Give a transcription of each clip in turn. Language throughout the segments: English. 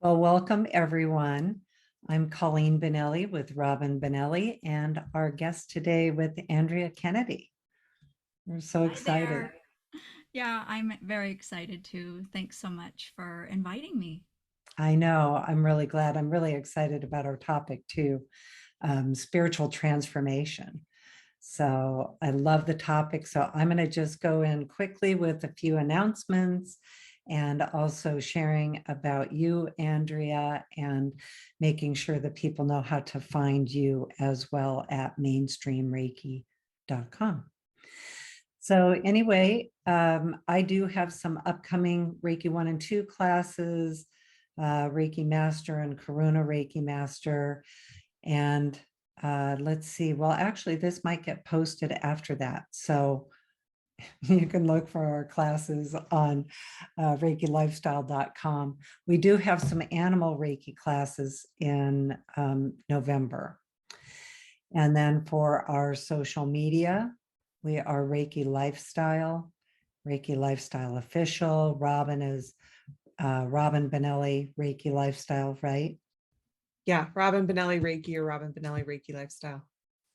Well, welcome everyone. I'm Colleen Benelli with Robyn Benelli and our guest today with Andrea Kennedy. We're so Hi excited. there. Yeah, I'm very excited too. Thanks so much for inviting me. I know, I'm really glad. I'm really excited about our topic too, spiritual transformation. So I love the topic. So I'm going to just go in quickly with a few announcements and also sharing about you, Andrea, and making sure that people know how to find you as well at mainstreamreiki.com. So anyway, I do have some upcoming Reiki 1 and 2 classes, Reiki Master and Karuna Reiki Master. And let's see, well, actually, this might get posted after that. So you can look for our classes on ReikiLifestyle.com. We do have some animal Reiki classes in November. And then for our social media, we are Reiki Lifestyle Official. Robyn is Robyn Benelli, Reiki Lifestyle, right? Yeah, Robyn Benelli Reiki or Robyn Benelli Reiki Lifestyle.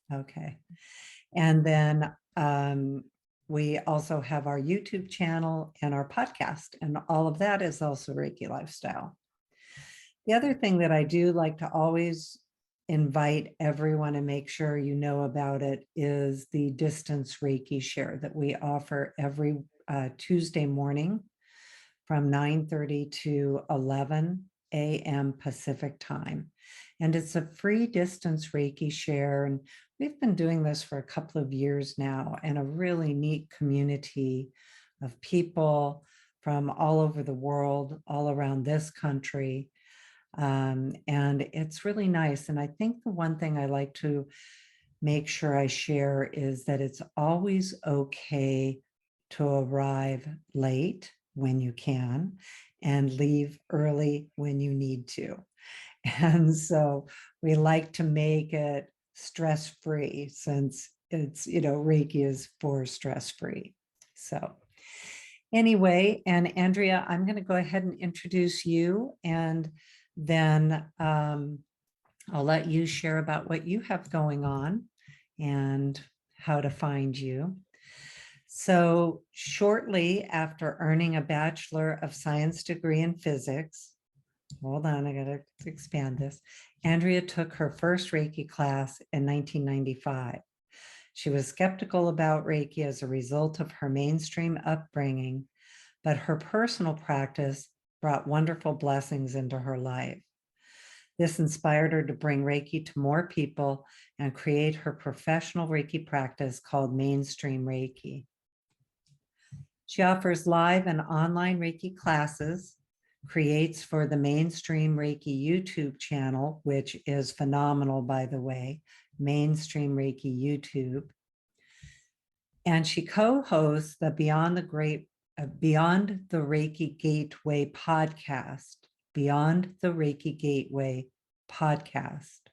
Okay. And then we also have our YouTube channel and our podcast, and all of that is also Reiki Lifestyle. The other thing that I do like to always invite everyone and make sure you know about it is the distance Reiki share that we offer every Tuesday morning from 9:30 to 11 a.m. Pacific time. And it's a free distance Reiki share. And we've been doing this for a couple of years now, and a really neat community of people from all over the world, all around this country. And it's really nice. And I think the one thing I like to make sure I share is that it's always okay to arrive late when you can and leave early when you need to. And so we like to make it stress free, since it's, Reiki is for stress free. So anyway, and Andrea, I'm going to go ahead and introduce you, and then I'll let you share about what you have going on and how to find you. So, shortly after earning a Bachelor of Science degree in physics, hold on, I got to expand this. Andrea took her first Reiki class in 1995. She was skeptical about Reiki as a result of her mainstream upbringing, but her personal practice brought wonderful blessings into her life. This inspired her to bring Reiki to more people and create her professional Reiki practice called Mainstream Reiki. She offers live and online Reiki classes, creates for the Mainstream Reiki YouTube channel, which is phenomenal, by the way, Mainstream Reiki YouTube. And she co-hosts the Beyond the Reiki Gateway podcast, Beyond the Reiki Gateway podcast.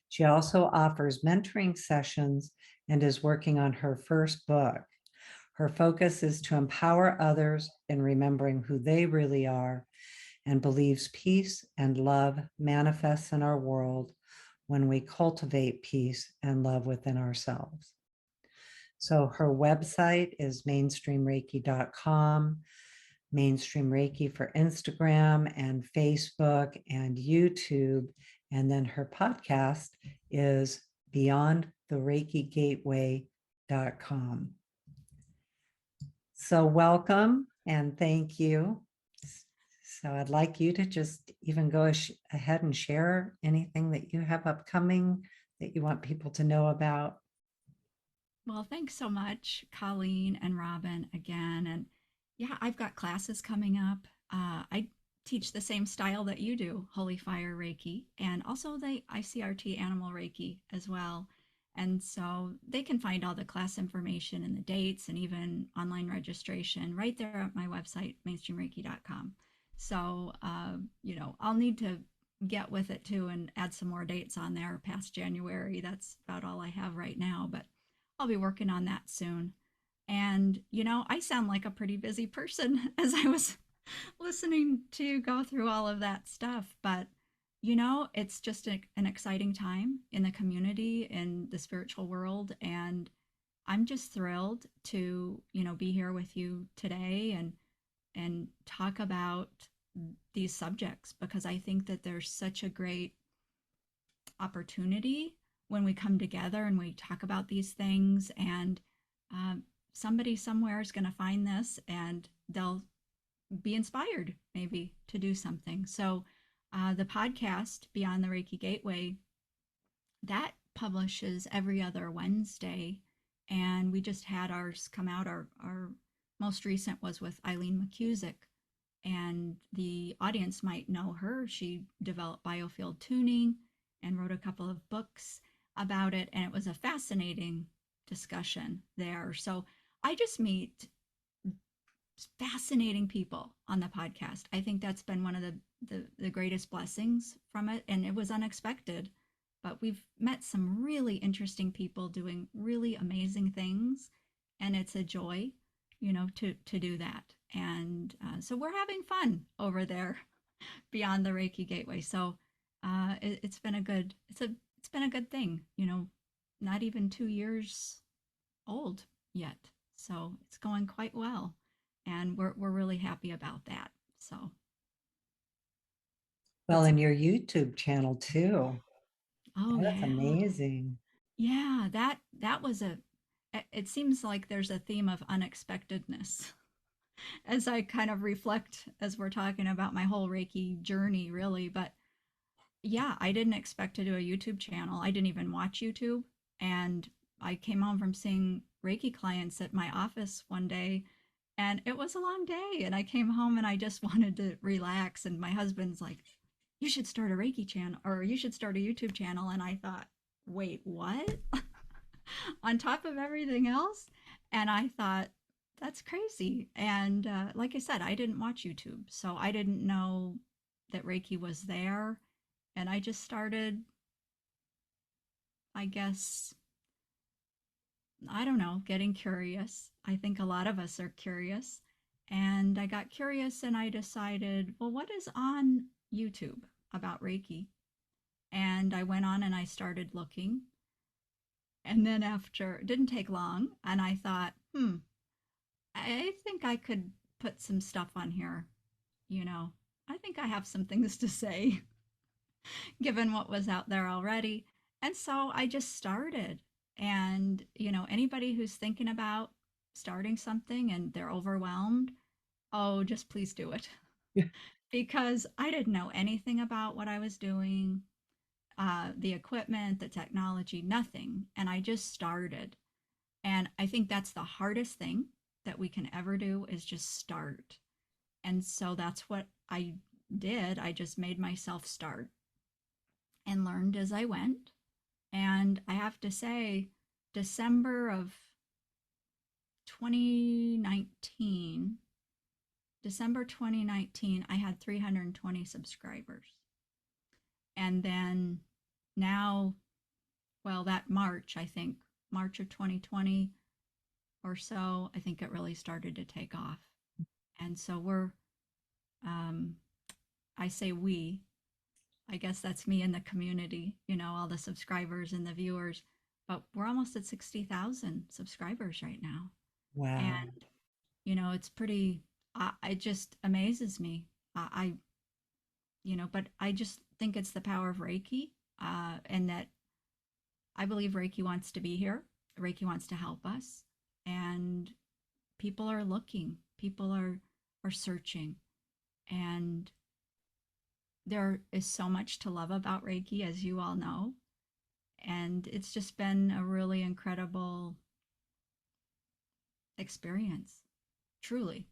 She also offers mentoring sessions and is working on her first book. Her focus is to empower others in remembering who they really are, and believes peace and love manifests in our world when we cultivate peace and love within ourselves. So her website is mainstreamreiki.com, Mainstream Reiki for Instagram and Facebook and YouTube. And then her podcast is beyondthereikigateway.com. So welcome and thank you. So I'd like you to just even go ahead and share anything that you have upcoming that you want people to know about. Well, thanks so much, Colleen and Robyn, again. And yeah, I've got classes coming up. I teach the same style that you do, Holy Fire Reiki, and also the ICRT Animal Reiki as well. And so they can find all the class information and the dates and even online registration right there at my website, mainstreamreiki.com. So, I'll need to get with it too and add some more dates on there past January. That's about all I have right now, but I'll be working on that soon. And, I sound like a pretty busy person as I was listening to you go through all of that stuff. But, you know, it's just an exciting time in the community, in the spiritual world. And I'm just thrilled to, you know, be here with you today and talk about these subjects, because I think that there's such a great opportunity when we come together and we talk about these things. And um, somebody somewhere is going to find this and they'll be inspired maybe to do something. So the podcast Beyond the Reiki Gateway, that publishes every other Wednesday, and we just had ours come out. Our most recent was with Eileen McCusick, and the audience might know her. She developed biofield tuning and wrote a couple of books about it, and it was a fascinating discussion there. So I just meet fascinating people on the podcast. I think that's been one of the greatest blessings from it, and it was unexpected. But we've met some really interesting people doing really amazing things, and it's a joy, you know, to do that. And so we're having fun over there beyond the Reiki Gateway. So it's been a good it's been a good thing, you know, not even 2 years old yet. So it's going quite well, and we're really happy about that. So Well, and your YouTube channel too. oh That's yeah. amazing. Yeah, that was it seems like there's a theme of unexpectedness as I kind of reflect as we're talking about my whole Reiki journey, really. But yeah, I didn't expect to do a YouTube channel. I didn't even watch YouTube. And I came home from seeing Reiki clients at my office one day, and it was a long day. And I came home and I just wanted to relax. And my husband's like, you should start a Reiki channel, or you should start a YouTube channel. And I thought, wait, what? On top of everything else? And I thought, that's crazy. And like I said, I didn't watch YouTube, so I didn't know that Reiki was there. And I just started, I guess, I don't know, getting curious. I think a lot of us are curious. And I got curious and I decided, well, what is on YouTube about Reiki? And I went on and I started looking. And then after, it didn't take long, and I thought, I think I could put some stuff on here. You know, I think I have some things to say given what was out there already. And so I just started. And, you know, anybody who's thinking about starting something and they're overwhelmed, oh, just please do it. Yeah. Because I didn't know anything about what I was doing, the equipment, the technology, nothing. And I just started. And I think that's the hardest thing that we can ever do, is just start. And so that's what I did. I just made myself start and learned as I went. And I have to say, December of 2019, December 2019, I had 320 subscribers. And then now, well, that March, I think, March of 2020 or so, I think it really started to take off. And so I say we, I guess that's me in the community, you know, all the subscribers and the viewers, but we're almost at 60,000 subscribers right now. Wow. And, you know, it's pretty, it just amazes me. I, you know, but I just think it's the power of Reiki, and that I believe Reiki wants to be here. Reiki wants to help us. And people are looking, people are searching. And there is so much to love about Reiki, as you all know. And it's just been a really incredible experience, truly,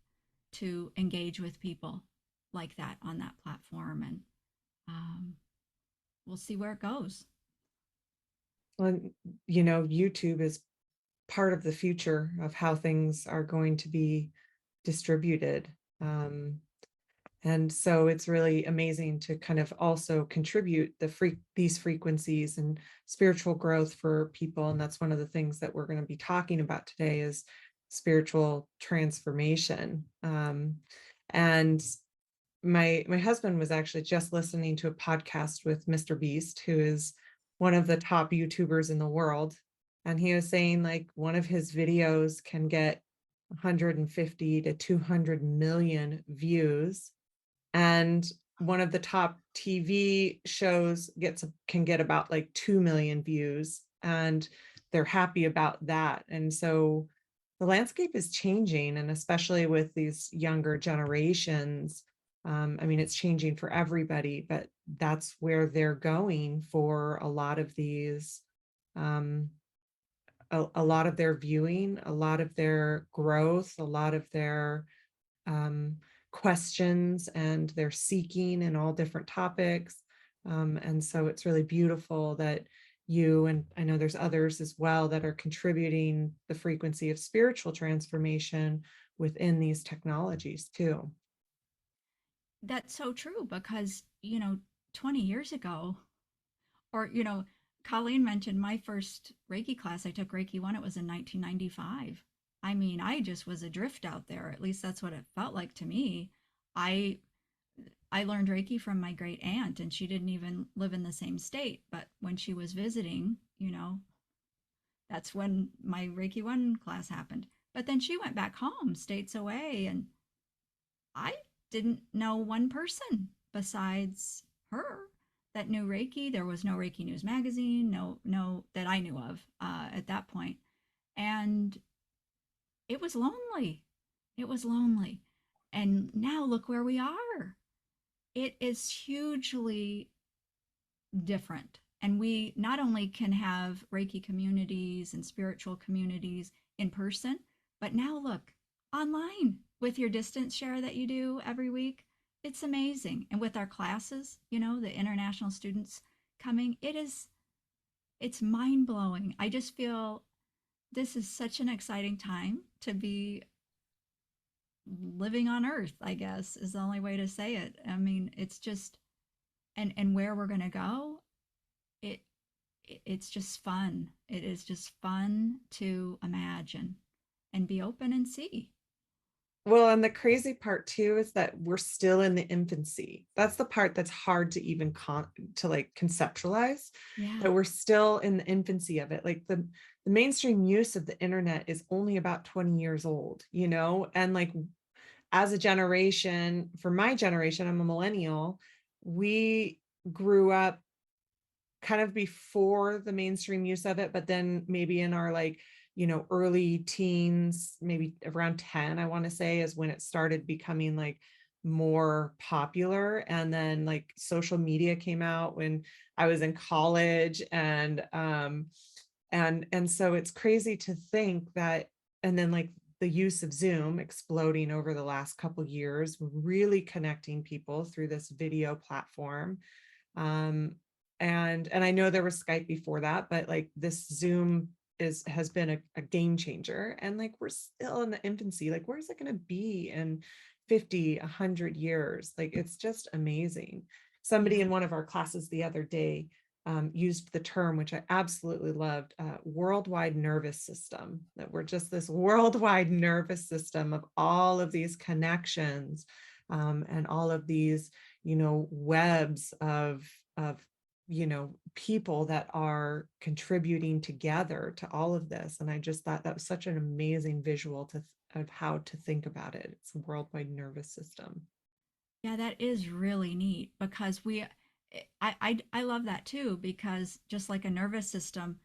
to engage with people like that on that platform. And we'll see where it goes. Well, you know, YouTube is part of the future of how things are going to be distributed. And so it's really amazing to kind of also contribute these frequencies and spiritual growth for people. And that's one of the things that we're going to be talking about today, is spiritual transformation. And my husband was actually just listening to a podcast with Mr. Beast, who is one of the top YouTubers in the world. And he was saying like one of his videos can get 150 to 200 million views. And one of the top TV shows can get about like 2 million views, and they're happy about that. And so the landscape is changing, and especially with these younger generations, I mean, it's changing for everybody, but that's where they're going for a lot of these, a lot of their viewing, a lot of their growth, a lot of their um, questions, and they're seeking in all different topics. And so it's really beautiful that you, and I know there's others as well, that are contributing the frequency of spiritual transformation within these technologies too. That's so true because, 20 years ago, or, Colleen mentioned my first Reiki class. I took Reiki 1, it was in 1995. I mean, I just was adrift out there. At least that's what it felt like to me. I I learned Reiki from my great aunt, and she didn't even live in the same state. But when she was visiting, that's when my Reiki 1 class happened. But then she went back home, states away, and I didn't know one person besides her that knew Reiki. There was no Reiki News magazine, no that I knew of at that point, and it was lonely. It was lonely, and now look where we are. It is hugely different, and we not only can have Reiki communities and spiritual communities in person, but now look online with your distance share that you do every week. It's amazing. And with our classes, the international students coming, it's mind blowing. I just feel this is such an exciting time to be living on earth, I guess is the only way to say it. I mean, it's just, and where we're going to go, it it's just fun. It is just fun to imagine and be open and see. Well, and the crazy part too is that we're still in the infancy. That's the part that's hard to even to like conceptualize, Yeah. that we're still in the infancy of it. Like the mainstream use of the internet is only about 20 years old, and like as a generation, for my generation, I'm a millennial, we grew up kind of before the mainstream use of it, but then maybe in our like, early teens, maybe around 10, I want to say, is when it started becoming like more popular. And then like social media came out when I was in college. And so it's crazy to think that, and then like the use of Zoom exploding over the last couple years, really connecting people through this video platform. Um, and I know there was Skype before that, but like this Zoom has been a game changer. And like we're still in the infancy. Like where's it going to be in 50, 100 years? Like it's just amazing. Somebody Yeah. in one of our classes the other day used the term, which I absolutely loved, worldwide nervous system, that we're just this worldwide nervous system of all of these connections, and all of these, webs of people that are contributing together to all of this. And I just thought that was such an amazing visual of how to think about it. It's a worldwide nervous system. Yeah, that is really neat because I love that too, because just like a nervous system,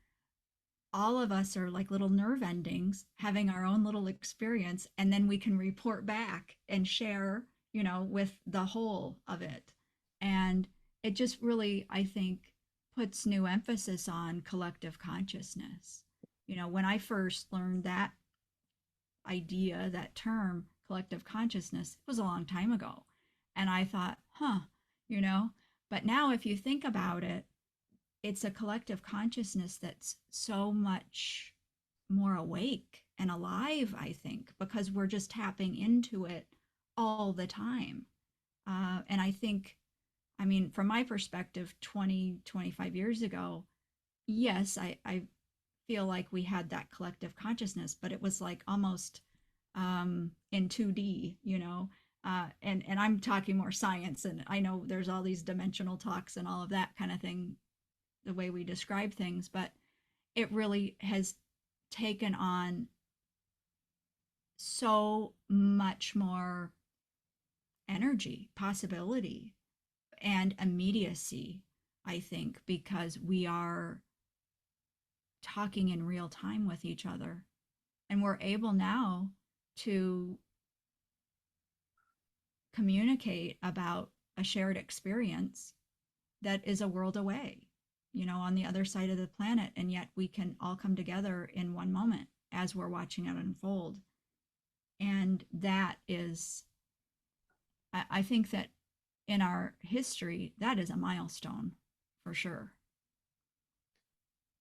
all of us are like little nerve endings having our own little experience, and then we can report back and share, with the whole of it. And it just really, I think, puts new emphasis on collective consciousness. When I first learned that idea, that term, collective consciousness, it was a long time ago. And I thought, you know, but now if you think about it, it's a collective consciousness that's so much more awake and alive, I think, because we're just tapping into it all the time. And I think, I mean, from my perspective, 20, 25 years ago, yes, I feel like we had that collective consciousness, but it was like almost in 2D, And I'm talking more science, and I know there's all these dimensional talks and all of that kind of thing, the way we describe things, but it really has taken on so much more energy, possibility, and immediacy, I think, because we are talking in real time with each other. And we're able now to communicate about a shared experience that is a world away, on the other side of the planet. And yet we can all come together in one moment as we're watching it unfold. And that is, I think that in our history, that is a milestone for sure.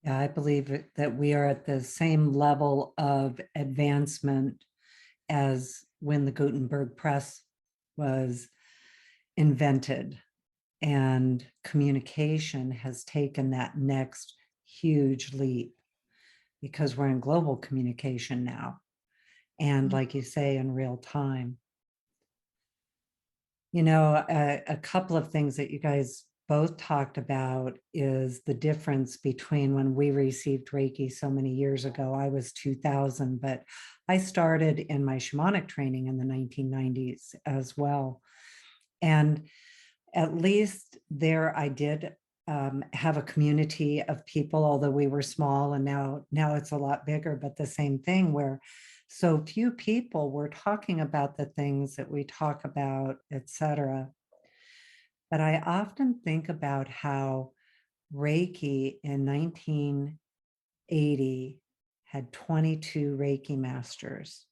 Yeah, I believe that we are at the same level of advancement as when the Gutenberg press was invented, and communication has taken that next huge leap because we're in global communication now. And like you say, in real time. A couple of things that you guys both talked about is the difference between when we received Reiki so many years ago. I was 2000, but I started in my shamanic training in the 1990s as well. And at least there I did have a community of people, although we were small, and now it's a lot bigger, but the same thing where so few people were talking about the things that we talk about, etc. But I often think about how Reiki in 1980 had 22 Reiki masters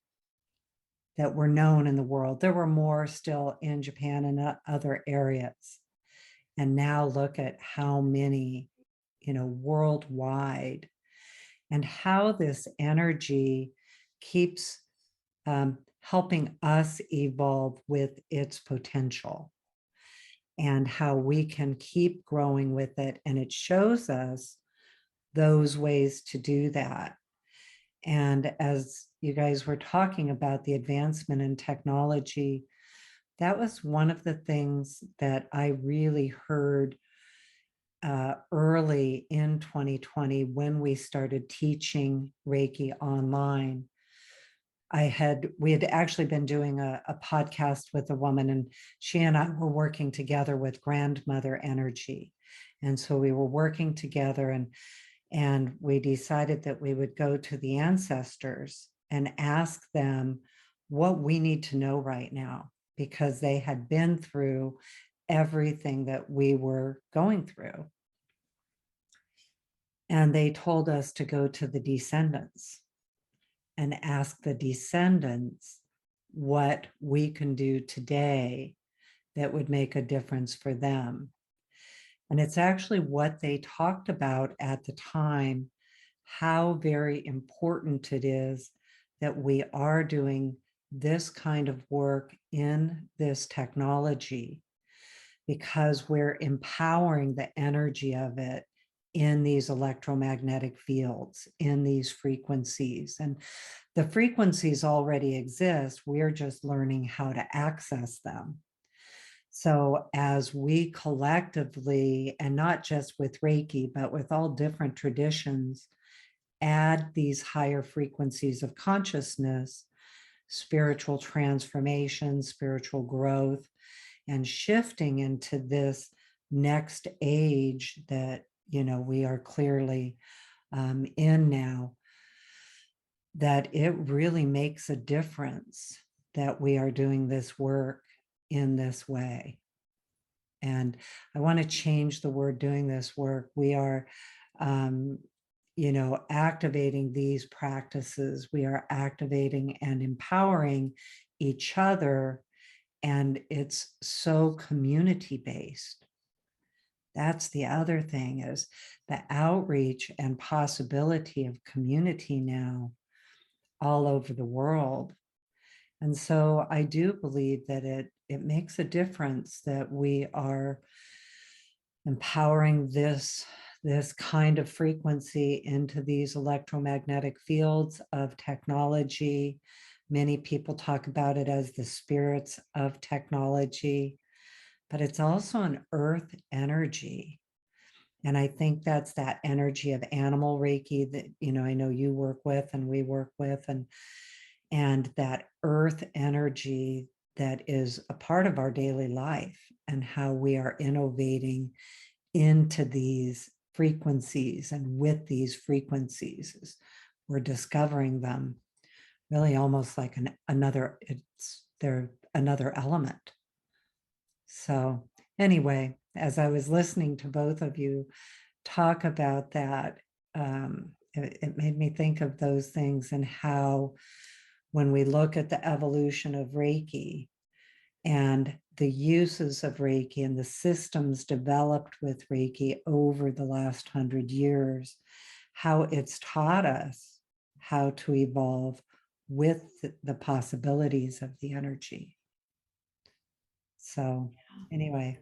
that were known in the world. There were more still in Japan and other areas. And now look at how many, worldwide, and how this energy keeps helping us evolve with its potential, and how we can keep growing with it. And it shows us those ways to do that. And as you guys were talking about the advancement in technology, that was one of the things that I really heard early in 2020 when we started teaching Reiki online. We had actually been doing a podcast with a woman, and she and I were working together with grandmother energy. And so we were working together, and we decided that we would go to the ancestors and ask them what we need to know right now, because they had been through everything that we were going through. And they told us to go to the descendants and ask the descendants what we can do today that would make a difference for them. And it's actually what they talked about at the time, how very important it is that we are doing this kind of work in this technology, because we're empowering the energy of it in these electromagnetic fields, in these frequencies. And the frequencies already exist. We're just learning how to access them. So as we collectively, and not just with Reiki, but with all different traditions, add these higher frequencies of consciousness, spiritual transformation, spiritual growth, and shifting into this next age that we are clearly in now, that it really makes a difference that we are doing this work in this way. And I want to change the word doing this work. We are activating these practices. We are activating and empowering each other, and it's so community based. That's the other thing, is the outreach and possibility of community now all over the world. And so I do believe that it makes a difference that we are empowering this kind of frequency into these electromagnetic fields of technology, Many people talk about it as the spirits of technology, but it's also an earth energy. And I think that's that energy of animal Reiki that, I know you work with and we work with, and that earth energy that is a part of our daily life, and how we are innovating into these frequencies, and with these frequencies we're discovering them really almost like they're another element. So anyway, as I was listening to both of you talk about that, it made me think of those things, and how when we look at the evolution of Reiki and the uses of Reiki and the systems developed with Reiki over the last 100 years, how it's taught us how to evolve with the possibilities of the energy. So anyway,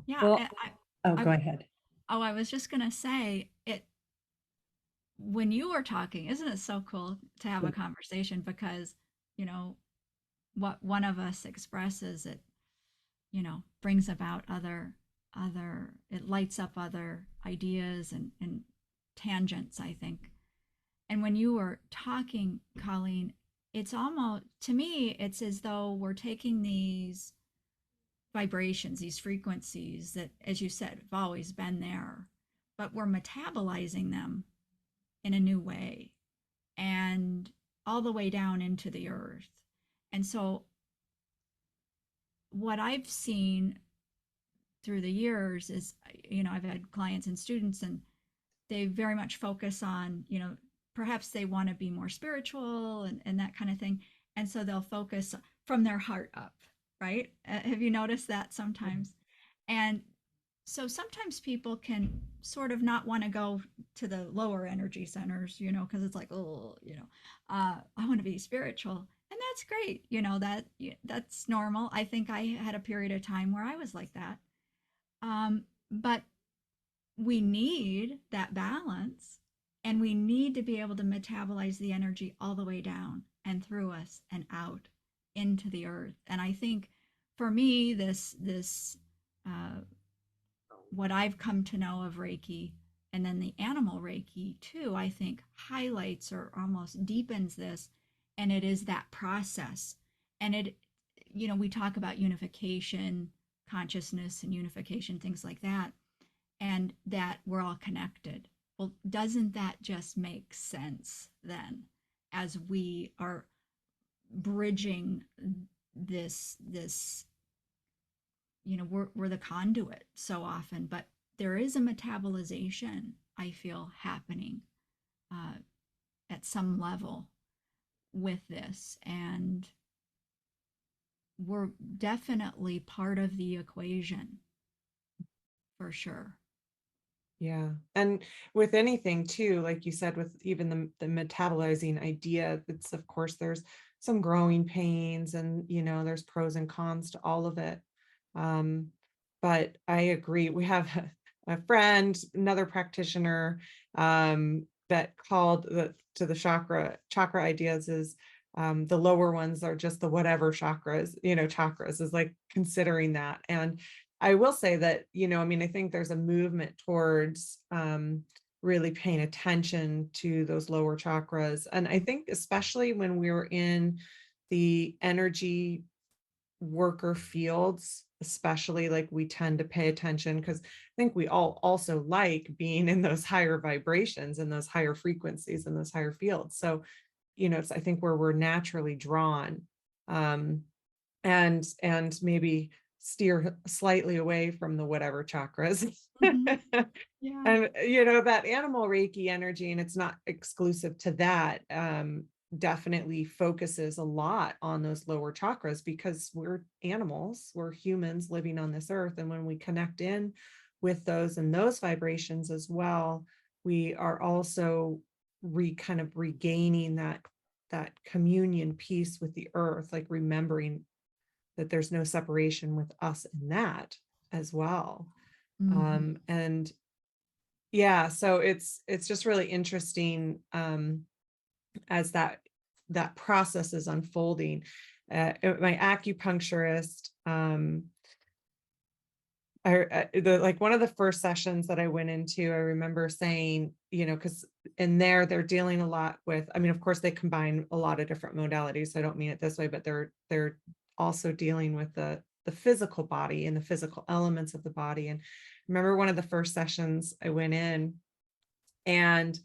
Yeah. well, And oh, I, go ahead. I was just going to say it, when you were talking, isn't it so cool to have a conversation? Because, you know, what one of us expresses, it, brings about it lights up other ideas and tangents, I think. And when you were talking, Colleen, it's almost, to me, it's as though we're taking these vibrations, these frequencies that, as you said, have always been there, but we're metabolizing them in a new way, and all the way down into the earth. And so, what I've seen through the years is, I've had clients and students, and they very much focus on, perhaps they want to be more spiritual and that kind of thing. And so they'll focus from their heart up, right? Have you noticed that sometimes? And so sometimes people can sort of not want to go to the lower energy centers, because it's like, oh, I want to be spiritual. And that's great. That's normal. I think I had a period of time where I was like that. But we need that balance, and we need to be able to metabolize the energy all the way down and through us and out into the earth. And I think for me, this what I've come to know of Reiki, and then the animal Reiki too, I think highlights or almost deepens this. And it is that process. And we talk about unification, consciousness and unification, things like that, and that we're all connected. Well, doesn't that just make sense then, as we are bridging this we're the conduit so often, but there is a metabolization, I feel, happening at some level with this, and we're definitely part of the equation for sure. Yeah. And with anything too, like you said, with even the metabolizing idea, it's, of course, there's some growing pains, and, there's pros and cons to all of it. But I agree. We have a friend, another practitioner, that called to the chakra ideas is, the lower ones are just the whatever chakras, chakras is like considering that. And I will say that, I think there's a movement towards really paying attention to those lower chakras. And I think especially when we were in the energy worker fields, especially, like, we tend to pay attention because I think we all also like being in those higher vibrations and those higher frequencies and those higher fields. So, it's, I think, where we're naturally drawn, and maybe steer slightly away from the whatever chakras. Mm-hmm. Yeah. And that animal Reiki energy, and it's not exclusive to that, definitely focuses a lot on those lower chakras, because we're animals, we're humans living on this earth, and when we connect in with those and those vibrations as well, we are also kind of regaining that communion piece with the earth, like remembering that there's no separation with us in that as well. Mm-hmm. And yeah, so it's just really interesting, as that process is unfolding. My acupuncturist, like one of the first sessions that I went into, I remember saying, because in there they're dealing a lot with, I mean, of course they combine a lot of different modalities, so I don't mean it this way, but they're also dealing with the physical body and the physical elements of the body. And I remember one of the first sessions I went in, and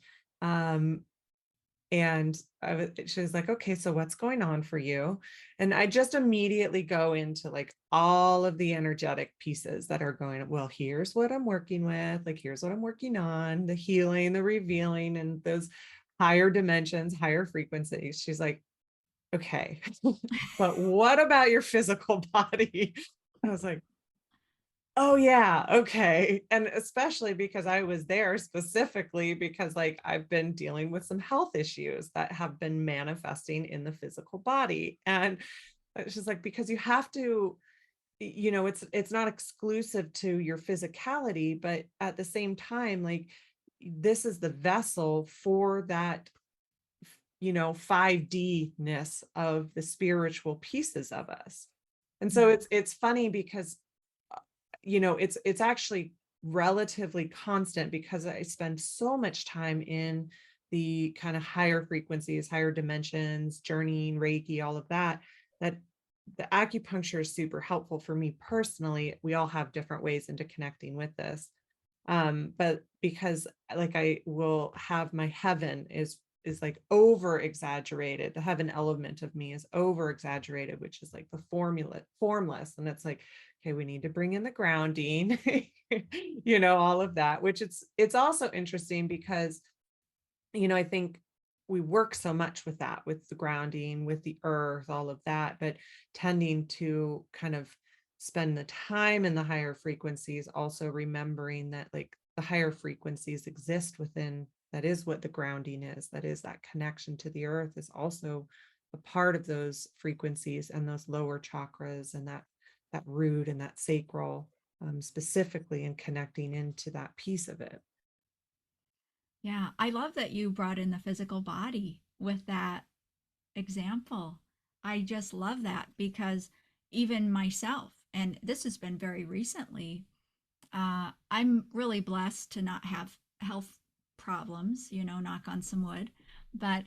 she was like, okay, so what's going on for you? And I just immediately go into like all of the energetic pieces that are going, well, here's what I'm working with, like, here's what I'm working on, the healing, the revealing, and those higher dimensions, higher frequencies. She's like, okay, but what about your physical body? I was like, oh yeah, okay. And especially because I was there specifically because like I've been dealing with some health issues that have been manifesting in the physical body. And it's just like, because you have to, it's not exclusive to your physicality, but at the same time, like, this is the vessel for that 5D-ness of the spiritual pieces of us. And so it's funny because it's actually relatively constant because I spend so much time in the kind of higher frequencies, higher dimensions, journeying, Reiki, all of that, that the acupuncture is super helpful for me personally. We all have different ways into connecting with this. But because like I will have my heaven is like over exaggerated. The heaven element of me is over exaggerated, which is like the formless. And it's like, okay, we need to bring in the grounding, all of that, which it's also interesting because, I think we work so much with that, with the grounding, with the earth, all of that, but tending to kind of spend the time in the higher frequencies, also remembering that like the higher frequencies exist within, that is what the grounding is, that is that connection to the earth is also a part of those frequencies and those lower chakras and that root and that sacral, specifically in connecting into that piece of it. Yeah, I love that you brought in the physical body with that example. I just love that because even myself, and this has been very recently, I'm really blessed to not have health problems, knock on some wood. But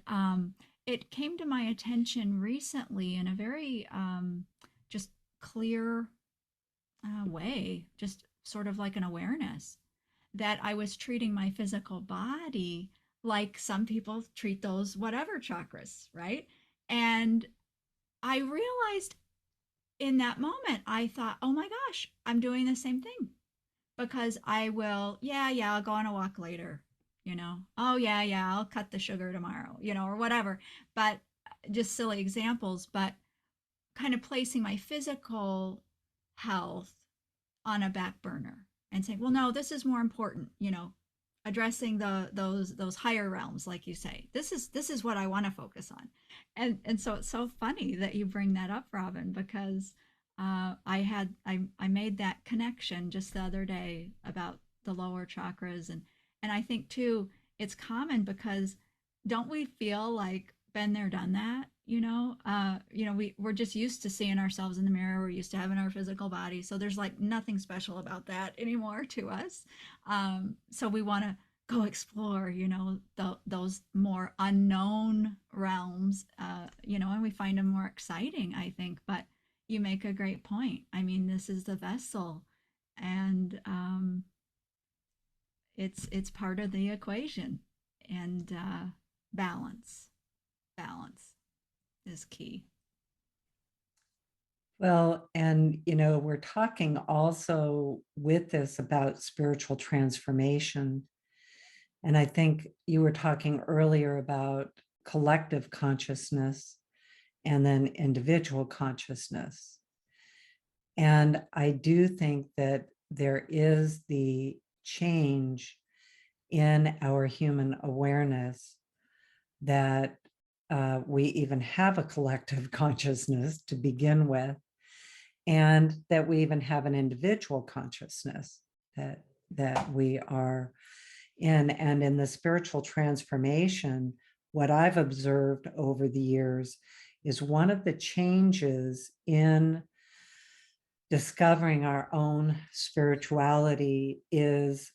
it came to my attention recently in a very just clear way, just sort of like an awareness that I was treating my physical body like some people treat those whatever chakras, right? And I realized in that moment, I thought, oh my gosh, I'm doing the same thing because I will, yeah, I'll go on a walk later, oh, yeah, I'll cut the sugar tomorrow, or whatever. But just silly examples, but kind of placing my physical health on a back burner and saying, well, no, this is more important, addressing those higher realms, like you say. This is what I want to focus on. And so it's so funny that you bring that up, Robyn, because I made that connection just the other day about the lower chakras, and I think too it's common because don't we feel like been there, done that? We're just used to seeing ourselves in the mirror. We're used to having our physical body, so there's like nothing special about that anymore to us. So we want to go explore, those more unknown realms, and we find them more exciting, I think. But you make a great point. I mean, this is the vessel, and it's part of the equation, and balance is key. Well, and we're talking also with this about spiritual transformation. And I think you were talking earlier about collective consciousness and then individual consciousness. And I do think that there is the change in our human awareness that we even have a collective consciousness to begin with, and that we even have an individual consciousness that we are in. And in the spiritual transformation, what I've observed over the years is one of the changes in discovering our own spirituality is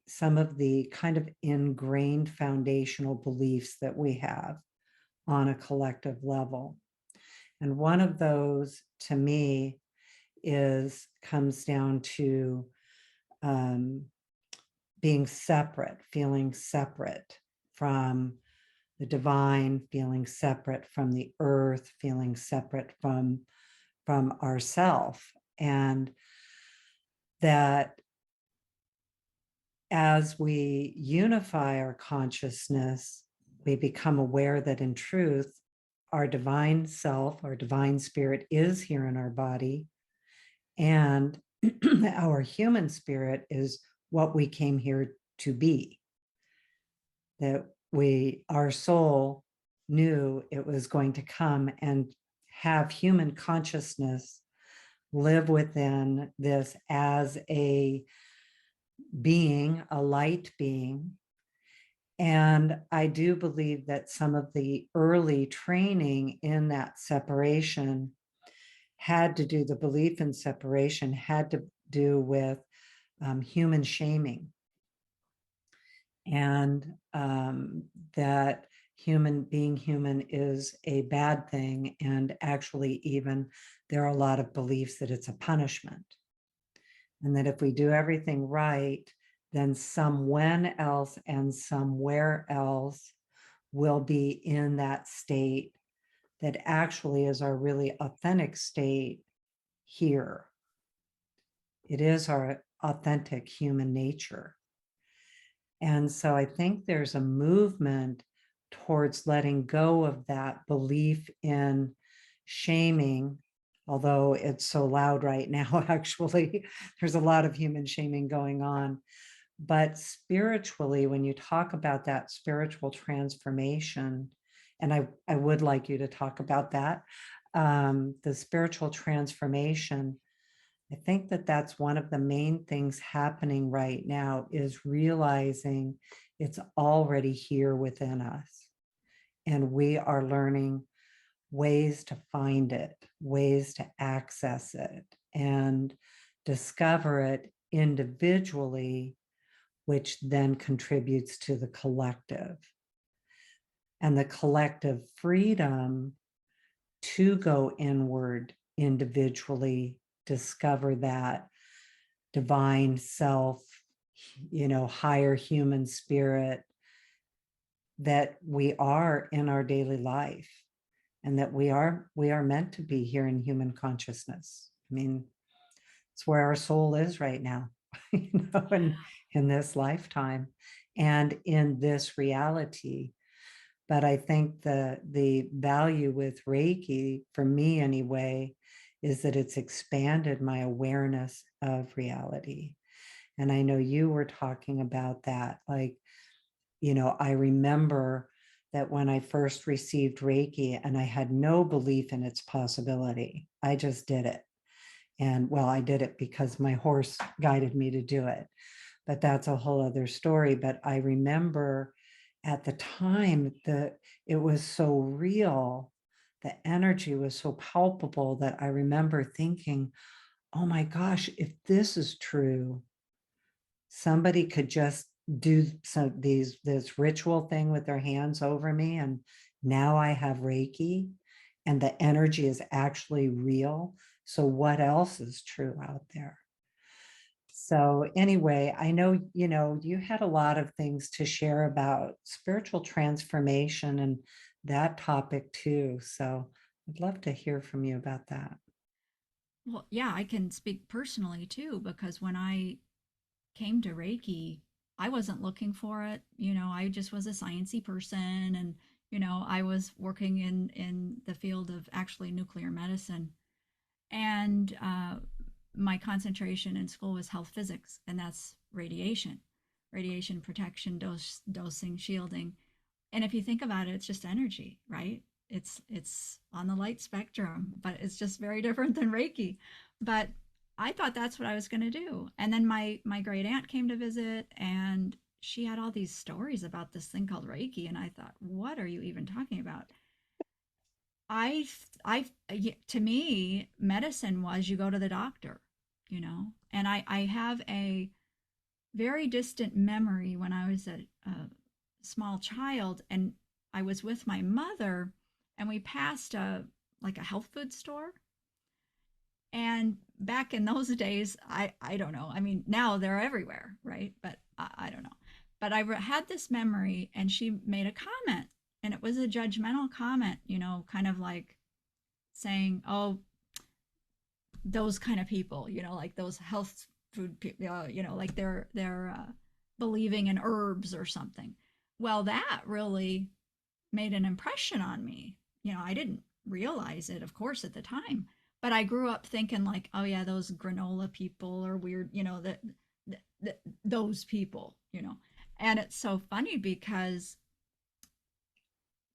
some of the kind of ingrained foundational beliefs that we have on a collective level. And one of those, to me, comes down to being separate, feeling separate from the divine, feeling separate from the earth, feeling separate from ourself. And that as we unify our consciousness, we become aware that in truth, our divine self, our divine spirit is here in our body. And our human spirit is what we came here to be. That our soul knew it was going to come and have human consciousness live within this as a being, a light being. And I do believe that some of the early training in that separation the belief in separation had to do with human shaming. And that being human is a bad thing. And actually, even there are a lot of beliefs that it's a punishment. And that if we do everything right, then someone else and somewhere else will be in that state that actually is our really authentic state here. It is our authentic human nature. And so I think there's a movement towards letting go of that belief in shaming, although it's so loud right now, actually, there's a lot of human shaming going on. But spiritually, when you talk about that spiritual transformation, and I would like you to talk about that, the spiritual transformation, I think that that's one of the main things happening right now, is realizing it's already here within us. And we are learning ways to find it, ways to access it, and discover it individually, which then contributes to the collective. And the collective freedom to go inward individually, discover that divine self, higher human spirit that we are in our daily life, and that we are meant to be here in human consciousness. I mean, it's where our soul is right now, in this lifetime and in this reality. But I think the value with Reiki, for me anyway, is that it's expanded my awareness of reality. And I know you were talking about that. Like, I remember that when I first received Reiki and I had no belief in its possibility, I just did it. And well, I did it because my horse guided me to do it. But that's a whole other story. But I remember at the time that it was so real, the energy was so palpable, that I remember thinking, oh my gosh, if this is true, somebody could just do this ritual thing with their hands over me, and now I have Reiki and the energy is actually real. So what else is true out there? So anyway, I know, you had a lot of things to share about spiritual transformation and that topic too. So I'd love to hear from you about that. Well, yeah, I can speak personally too, because when I came to Reiki, I wasn't looking for it. I just was a sciencey person, and I was working in the field of actually nuclear medicine, and my concentration in school was health physics, and that's radiation protection, dosing, shielding. And if you think about it, it's just energy, right? It's on the light spectrum, but it's just very different than Reiki. But I thought that's what I was going to do. And then my great aunt came to visit, and she had all these stories about this thing called Reiki, and I thought, what are you even talking about? To me, medicine was you go to the doctor, and I have a very distant memory when I was a small child, and I was with my mother, and we passed like a health food store. And back in those days, I don't know. I mean, now they're everywhere, right? But I don't know. But I had this memory, and she made a comment, and it was a judgmental comment, kind of like saying, "Oh, those kind of people, like those health food people, like they're believing in herbs or something." Well, that really made an impression on me. I didn't realize it, of course, at the time, but I grew up thinking like, oh yeah, those granola people are weird, that those people, And it's so funny because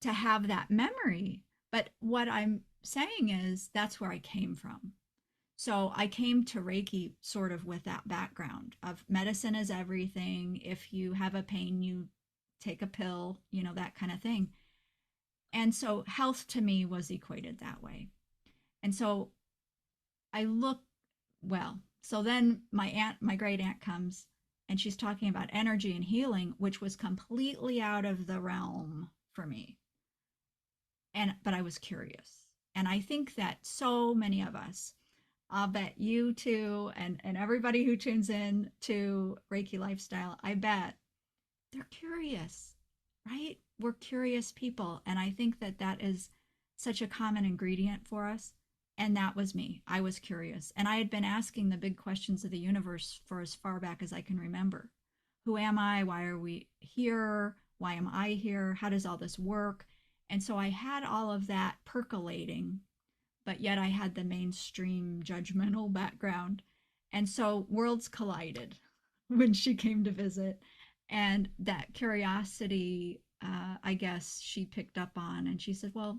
to have that memory, but what I'm saying is that's where I came from. So I came to Reiki sort of with that background of medicine is everything. If you have a pain, you take a pill, that kind of thing. And so health to me was equated that way. And so I look, well, so then my great aunt comes, and she's talking about energy and healing, which was completely out of the realm for me. But I was curious. And I think that so many of us, I'll bet you too, and everybody who tunes in to Reiki Lifestyle, I bet they're curious, right? We're curious people. And I think that that is such a common ingredient for us. And that was me. I was curious. And I had been asking the big questions of the universe for as far back as I can remember. Who am I? Why are we here? Why am I here? How does all this work? And so I had all of that percolating, but yet I had the mainstream judgmental background. And so worlds collided when she came to visit. And that curiosity, I guess she picked up on. And she said, well,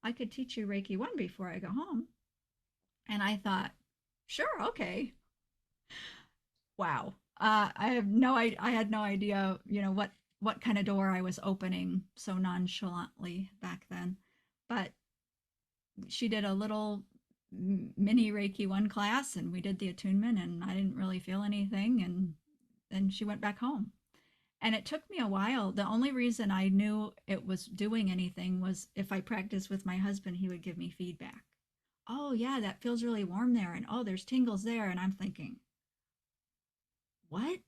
I could teach you Reiki 1 before I go home. And I thought, sure, okay. Wow. I had no idea, what kind of door I was opening so nonchalantly back then. But she did a little mini Reiki 1 class, and we did the attunement, and I didn't really feel anything. And then she went back home. And it took me a while. The only reason I knew it was doing anything was if I practiced with my husband, he would give me feedback. Oh, yeah, that feels really warm there. And oh, there's tingles there. And I'm thinking, what?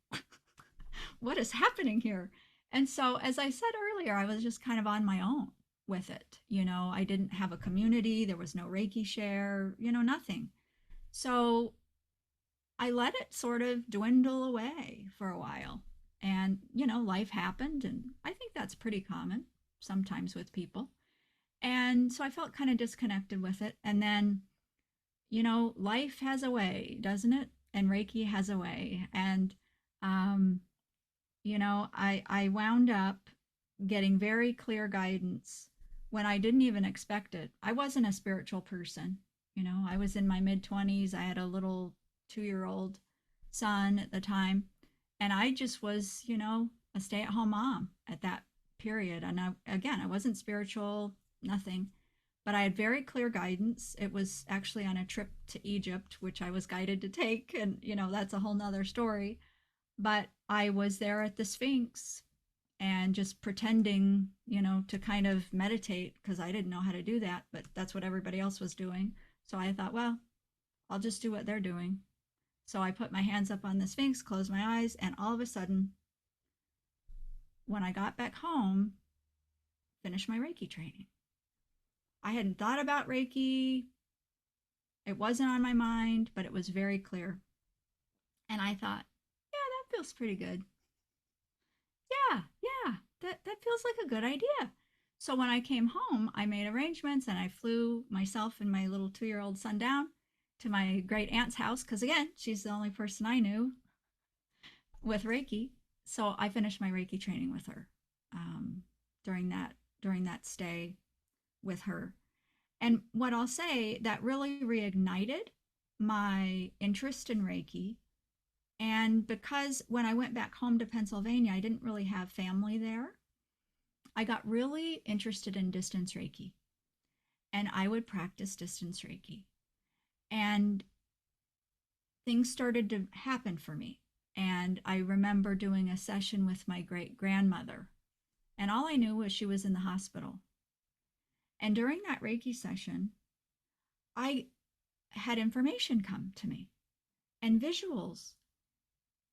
What is happening here? And so, as I said earlier, I was just kind of on my own with it. I didn't have a community. There was no Reiki share, nothing. So I let it sort of dwindle away for a while. And, life happened. And I think that's pretty common sometimes with people. And so I felt kind of disconnected with it. And then, life has a way, doesn't it? And Reiki has a way. And, I wound up getting very clear guidance when I didn't even expect it. I wasn't a spiritual person. I was in my mid-20s. I had a little 2-year-old son at the time. And I just was, a stay-at-home mom at that period. And I wasn't spiritual, nothing. But I had very clear guidance. It was actually on a trip to Egypt, which I was guided to take. And, that's a whole nother story. But I was there at the Sphinx and just pretending, to kind of meditate because I didn't know how to do that. But that's what everybody else was doing. So I thought, well, I'll just do what they're doing. So I put my hands up on the Sphinx, closed my eyes, and all of a sudden, when I got back home, finished my Reiki training. I hadn't thought about Reiki. It wasn't on my mind, but it was very clear. And I thought, yeah, that feels pretty good. Yeah, that feels like a good idea. So when I came home, I made arrangements and I flew myself and my little 2-year-old son down to my great aunt's house because, again, she's the only person I knew with Reiki. So I finished my Reiki training with her during that stay with her. And what I'll say, that really reignited my interest in Reiki And because when I went back home to Pennsylvania, I didn't really have family there, I got really interested in distance Reiki, and I would practice distance Reiki. And things started to happen for me. And I remember doing a session with my great grandmother, and all I knew was she was in the hospital. And during that Reiki session, I had information come to me and visuals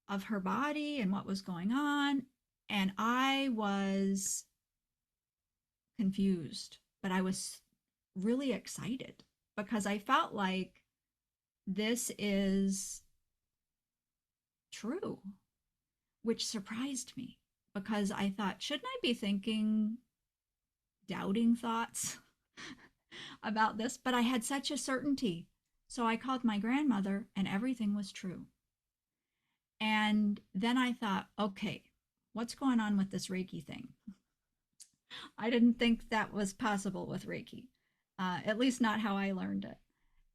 of her body and what was going on. And I was confused, but I was really excited because I felt like this is true, which surprised me because I thought, shouldn't I be thinking doubting thoughts about this? But I had such a certainty. So I called my grandmother and everything was true. And then I thought, okay, what's going on with this Reiki thing? I didn't think that was possible with Reiki, at least not how I learned it.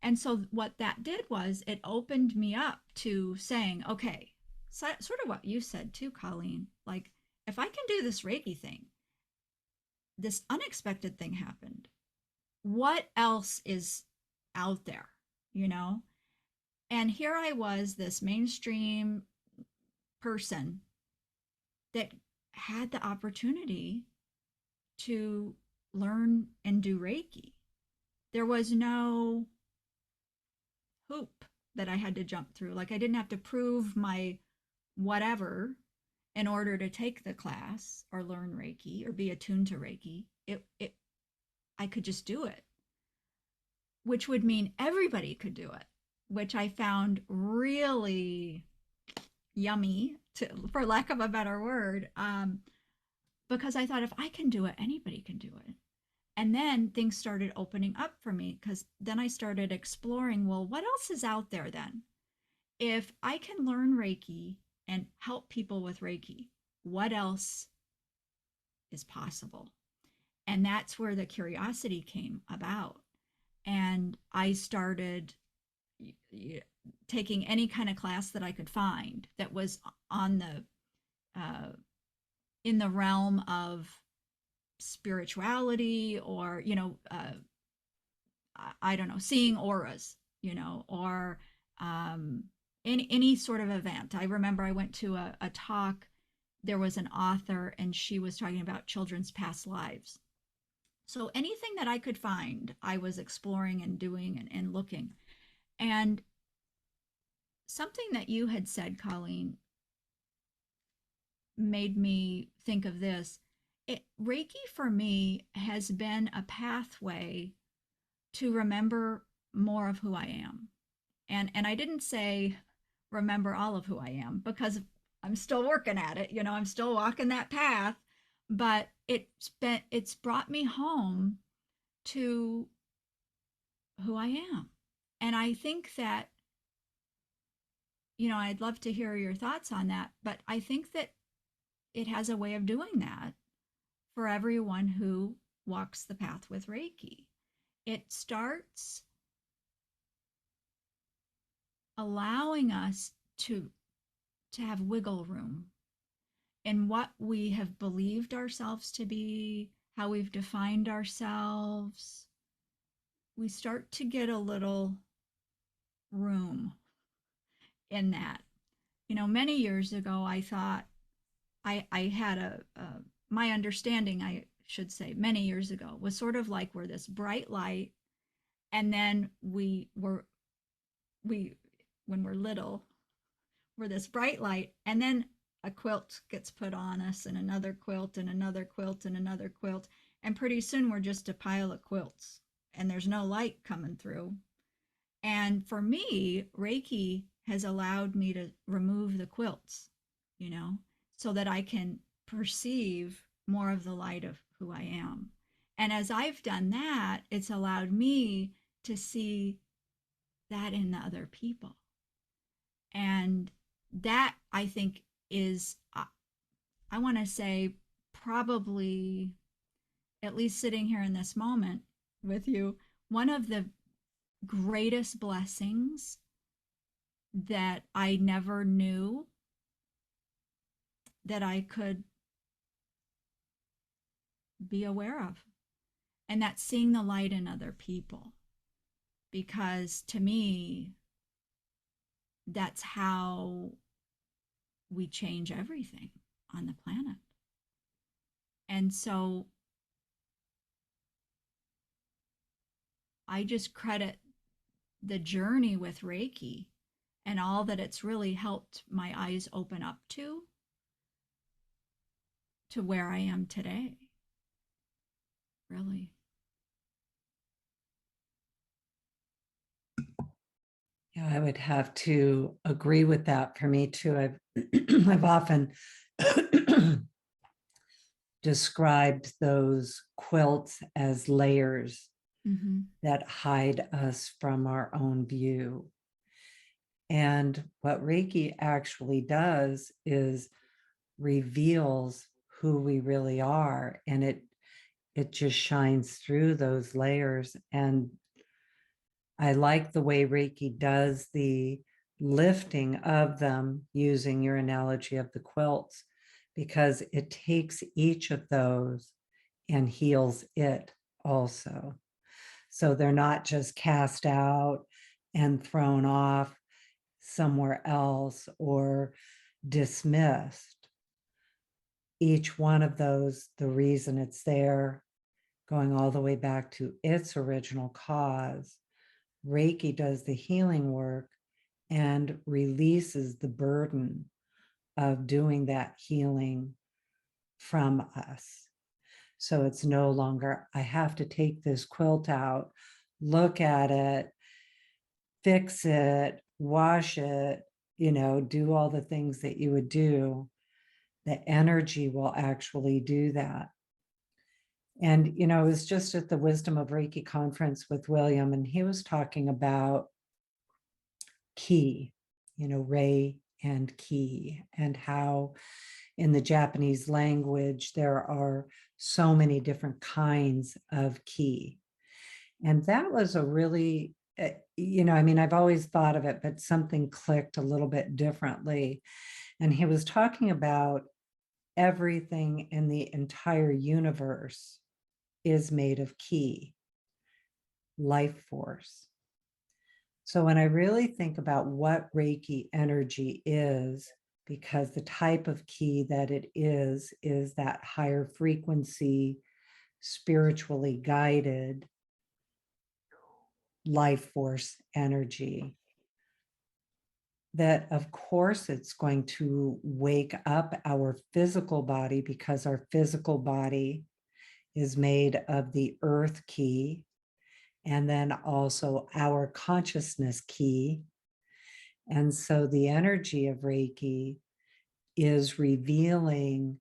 And so what that did was it opened me up to saying, okay, so, sort of what you said too, Colleen, like if I can do this Reiki thing, this unexpected thing happened. What else is out there, you know? And here I was, this mainstream person that had the opportunity to learn and do Reiki. There was no hoop that I had to jump through. Like I didn't have to prove my whatever in order to take the class or learn Reiki or be attuned to Reiki. I could just do it, which would mean everybody could do it, which I found really yummy, for lack of a better word, because I thought if I can do it, anybody can do it. And then things started opening up for me because then I started exploring, well, what else is out there then? If I can learn Reiki and help people with Reiki, what else is possible? And that's where the curiosity came about. And I started taking any kind of class that I could find that was on the in the realm of spirituality or I don't know, seeing auras, or any sort of event. I remember I went to a talk. There was an author and she was talking about children's past lives. So anything that I could find, I was exploring and doing and looking. And something that you had said, Colleen, made me think of this. Reiki for me has been a pathway to remember more of who I am. And I didn't say remember all of who I am because I'm still working at it. I'm still walking that path, but it's brought me home to who I am. And I think that, I'd love to hear your thoughts on that, but I think that it has a way of doing that for everyone who walks the path with Reiki. It starts allowing us to have wiggle room in what we have believed ourselves to be, how we've defined ourselves. We start to get a little room in that. Many years ago, I thought I had my understanding, I should say, many years ago, was sort of like we're this bright light, and then when we're little, we're this bright light, and then a quilt gets put on us, and another quilt, and another quilt, and another quilt, and pretty soon we're just a pile of quilts, and there's no light coming through. And for me, Reiki has allowed me to remove the quilts, so that I can perceive more of the light of who I am. And as I've done that, it's allowed me to see that in the other people. And that, I think, is, I want to say, probably, at least sitting here in this moment with you, one of the greatest blessings that I never knew that I could be aware of. And that's seeing the light in other people. Because to me, that's how we change everything on the planet. And so I just credit the journey with Reiki and all that it's really helped my eyes open up to where I am today. Really. Yeah, I would have to agree with that. For me too, I've often described those quilts as layers Mm-hmm. that hide us from our own view. And what Reiki actually does is reveals who we really are, and it just shines through those layers. And I like the way Reiki does the lifting of them, using your analogy of the quilts, because it takes each of those and heals it also. So they're not just cast out and thrown off somewhere else or dismissed. Each one of those, the reason it's there, going all the way back to its original cause, Reiki does the healing work and releases the burden of doing that healing from us. So it's no longer, I have to take this quilt out, look at it, fix it, wash it, do all the things that you would do. The energy will actually do that. And, I was just at the Wisdom of Reiki conference with William, and he was talking about ki, Rei and ki, and how in the Japanese language there are so many different kinds of ki. And that was a really, I've always thought of it, but something clicked a little bit differently. And he was talking about everything in the entire universe is made of ki, life force. So when I really think about what Reiki energy is, because the type of ki that it is that higher frequency, spiritually guided life force energy, that of course it's going to wake up our physical body, because our physical body is made of the earth ki, and then also our consciousness ki. And so the energy of Reiki is revealing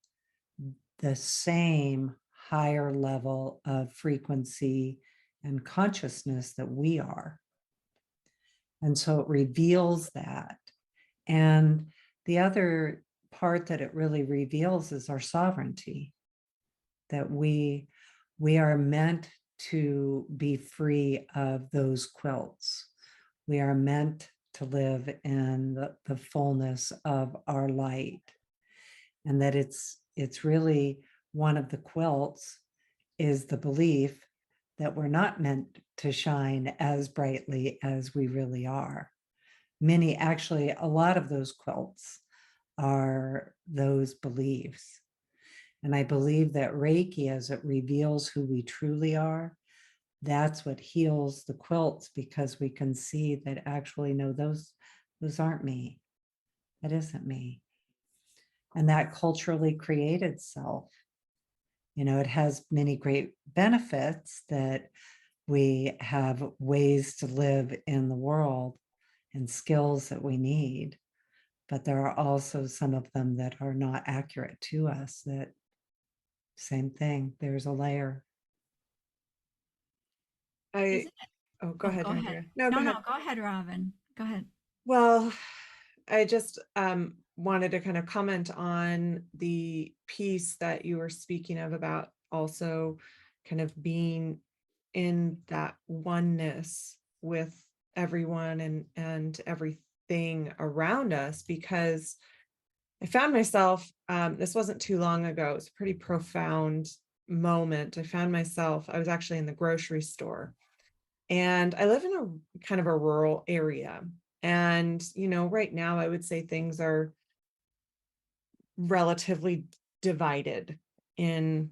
the same higher level of frequency and consciousness that we are. And so it reveals that. And the other part that it really reveals is our sovereignty, that we are meant to be free of those quilts. We are meant to live in the fullness of our light. And that it's really one of the quilts is the belief that we're not meant to shine as brightly as we really are. Actually, a lot of those quilts are those beliefs. And I believe that Reiki, as it reveals who we truly are, that's what heals the quilts, because we can see that actually, no, those aren't me. That isn't me. And that culturally created self, it has many great benefits, that we have ways to live in the world and skills that we need. But there are also some of them that are not accurate to us, that same thing, there's a layer. Isn't it? Go ahead, Go ahead. Andrea. No, go ahead. No, go ahead, Robyn. Go ahead. Well, I just wanted to kind of comment on the piece that you were speaking of, about also kind of being in that oneness with everyone and thing around us, because I found myself, this wasn't too long ago, it was a pretty profound moment. I was actually in the grocery store, and I live in a kind of a rural area. And, right now I would say things are relatively divided in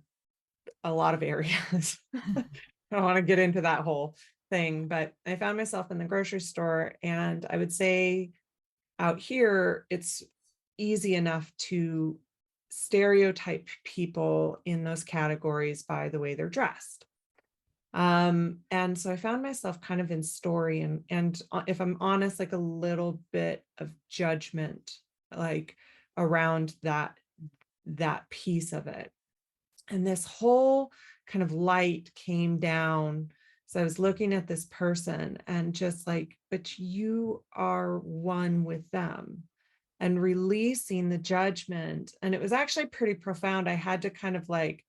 a lot of areas. I don't want to get into that whole thing, but I found myself in the grocery store, and I would say out here, it's easy enough to stereotype people in those categories by the way they're dressed. And so I found myself kind of in story, and if I'm honest, like a little bit of judgment, like around that piece of it. And this whole kind of light came down. So I was looking at this person and just like, but you are one with them, and releasing the judgment. And it was actually pretty profound. I had to kind of like,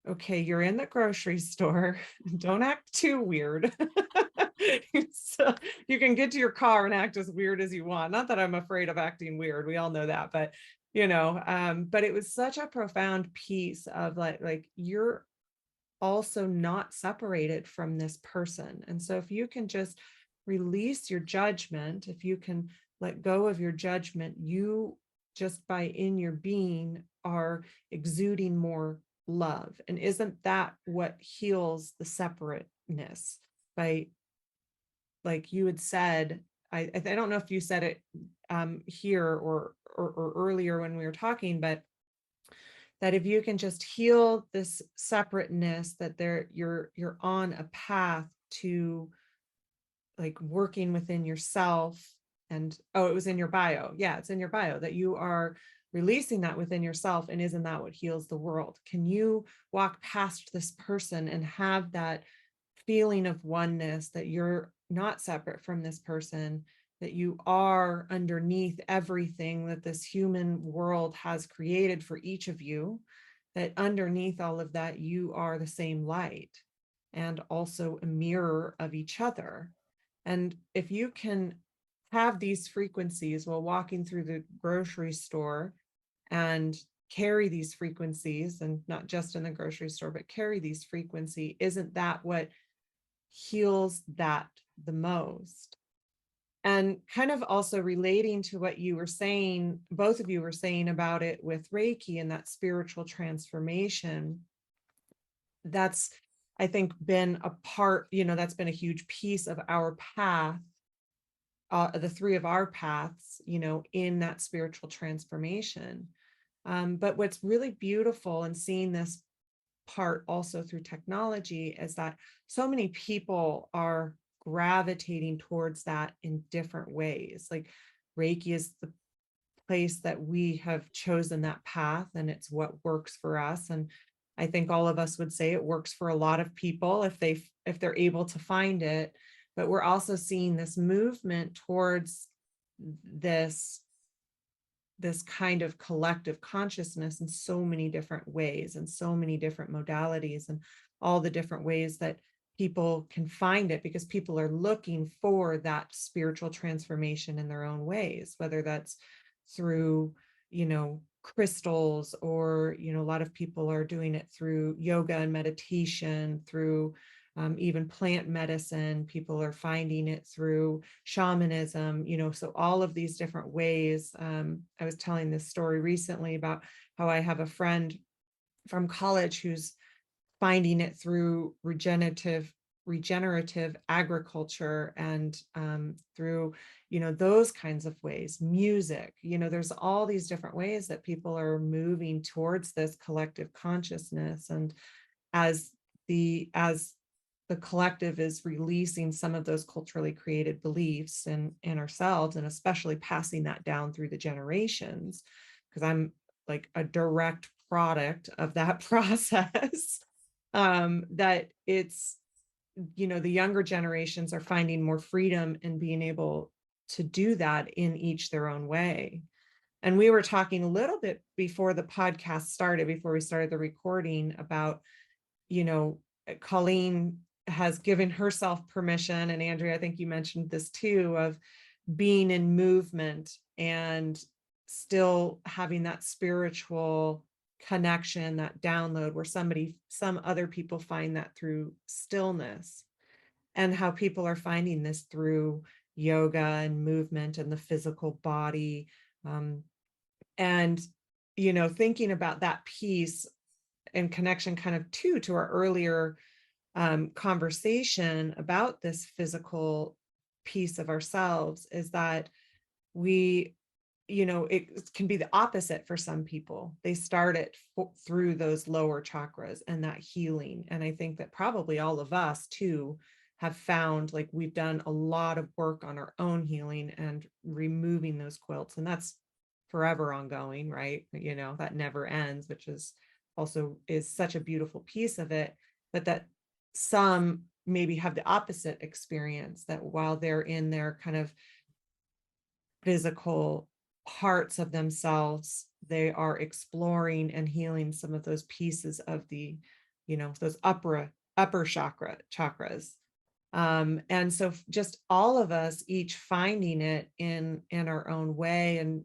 okay, you're in the grocery store. Don't act too weird. So you can get to your car and act as weird as you want. Not that I'm afraid of acting weird. We all know that, but but it was such a profound piece of like you're also not separated from this person. And so if you can just release your judgment, if you can let go of your judgment, you just by in your being are exuding more love. And isn't that what heals the separateness? By, like you had said, I don't know if you said it here or earlier when we were talking, but that if you can just heal this separateness, that you're on a path to like working within yourself. And it was in your bio. Yeah, it's in your bio that you are releasing that within yourself. And isn't that what heals the world? Can you walk past this person and have that feeling of oneness, that you're not separate from this person, that you are underneath everything that this human world has created for each of you, that underneath all of that, you are the same light and also a mirror of each other. And if you can have these frequencies while walking through the grocery store and carry these frequencies, and not just in the grocery store, but carry these frequencies, isn't that what heals that the most? And kind of also relating to what you were saying, both of you were saying about it with Reiki and that spiritual transformation, that's, I think, been a part, that's been a huge piece of our path, the three of our paths, in that spiritual transformation. But what's really beautiful in seeing this part also through technology is that so many people are gravitating towards that in different ways. Like Reiki is the place that we have chosen that path, and it's what works for us. And I think all of us would say it works for a lot of people if they're able to find it. But we're also seeing this movement towards this kind of collective consciousness in so many different ways and so many different modalities, and all the different ways that people can find it, because people are looking for that spiritual transformation in their own ways, whether that's through, crystals, or, a lot of people are doing it through yoga and meditation, through even plant medicine. People are finding it through shamanism, so all of these different ways. I was telling this story recently about how I have a friend from college who's finding it through regenerative agriculture, and through, those kinds of ways, music, there's all these different ways that people are moving towards this collective consciousness. And as the collective is releasing some of those culturally created beliefs in ourselves, and especially passing that down through the generations, because I'm like a direct product of that process, that it's, the younger generations are finding more freedom and being able to do that in each their own way. And we were talking a little bit before the podcast started, before we started the recording, about, Colleen has given herself permission, and Andrea, I think you mentioned this too, of being in movement and still having that spiritual connection, that download where some other people find that through stillness, and how people are finding this through yoga and movement and the physical body. And, thinking about that piece in connection kind of too to our earlier conversation about this physical piece of ourselves, is that we, it can be the opposite for some people. They start it through those lower chakras and that healing. And I think that probably all of us too have found, like, we've done a lot of work on our own healing and removing those quilts. And that's forever ongoing, right? That never ends, which is such a beautiful piece of it. But that some maybe have the opposite experience, that while they're in their kind of physical parts of themselves, they are exploring and healing some of those pieces of the, those upper chakras. And so just all of us each finding it in our own way, and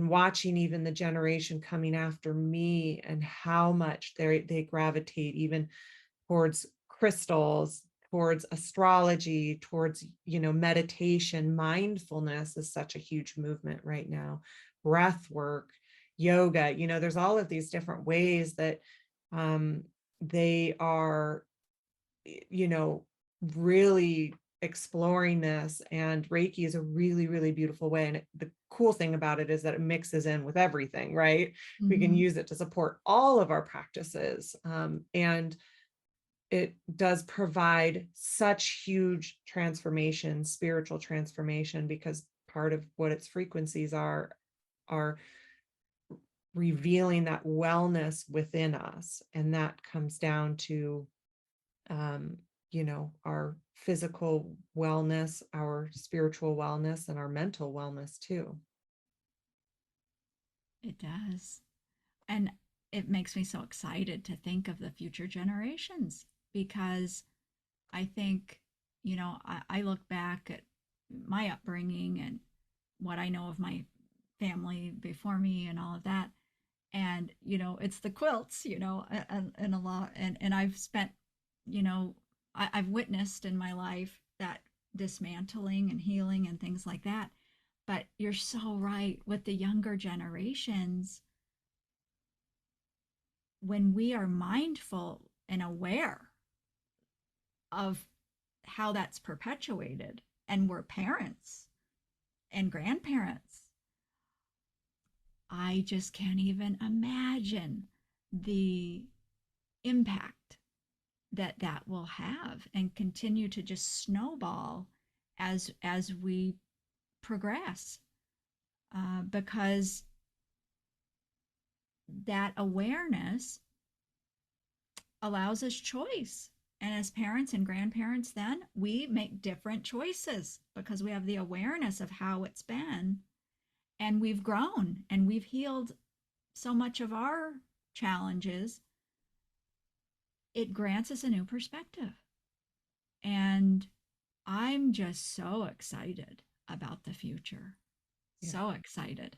watching even the generation coming after me and how much they gravitate even towards crystals, towards astrology, towards, meditation. Mindfulness is such a huge movement right now. Breath work, yoga, there's all of these different ways that they are, really exploring this. And Reiki is a really, really beautiful way. And the cool thing about it is that it mixes in with everything, right? We can use it to support all of our practices. And it does provide such huge transformation, spiritual transformation, because part of what its frequencies are revealing that wellness within us. And that comes down to, our physical wellness, our spiritual wellness, and our mental wellness too. It does. And it makes me so excited to think of the future generations, because I think, I look back at my upbringing and what I know of my family before me and all of that. And, it's the quilts, and a lot. And I've spent, I've witnessed in my life that dismantling and healing and things like that. But you're so right with the younger generations. When we are mindful and aware of how that's perpetuated, and we're parents and grandparents, I just can't even imagine the impact that will have, and continue to just snowball as we progress, because that awareness allows us choice. And as parents and grandparents, then we make different choices because we have the awareness of how it's been, and we've grown and we've healed so much of our challenges. It grants us a new perspective. And I'm just so excited about the future. Yeah. So excited.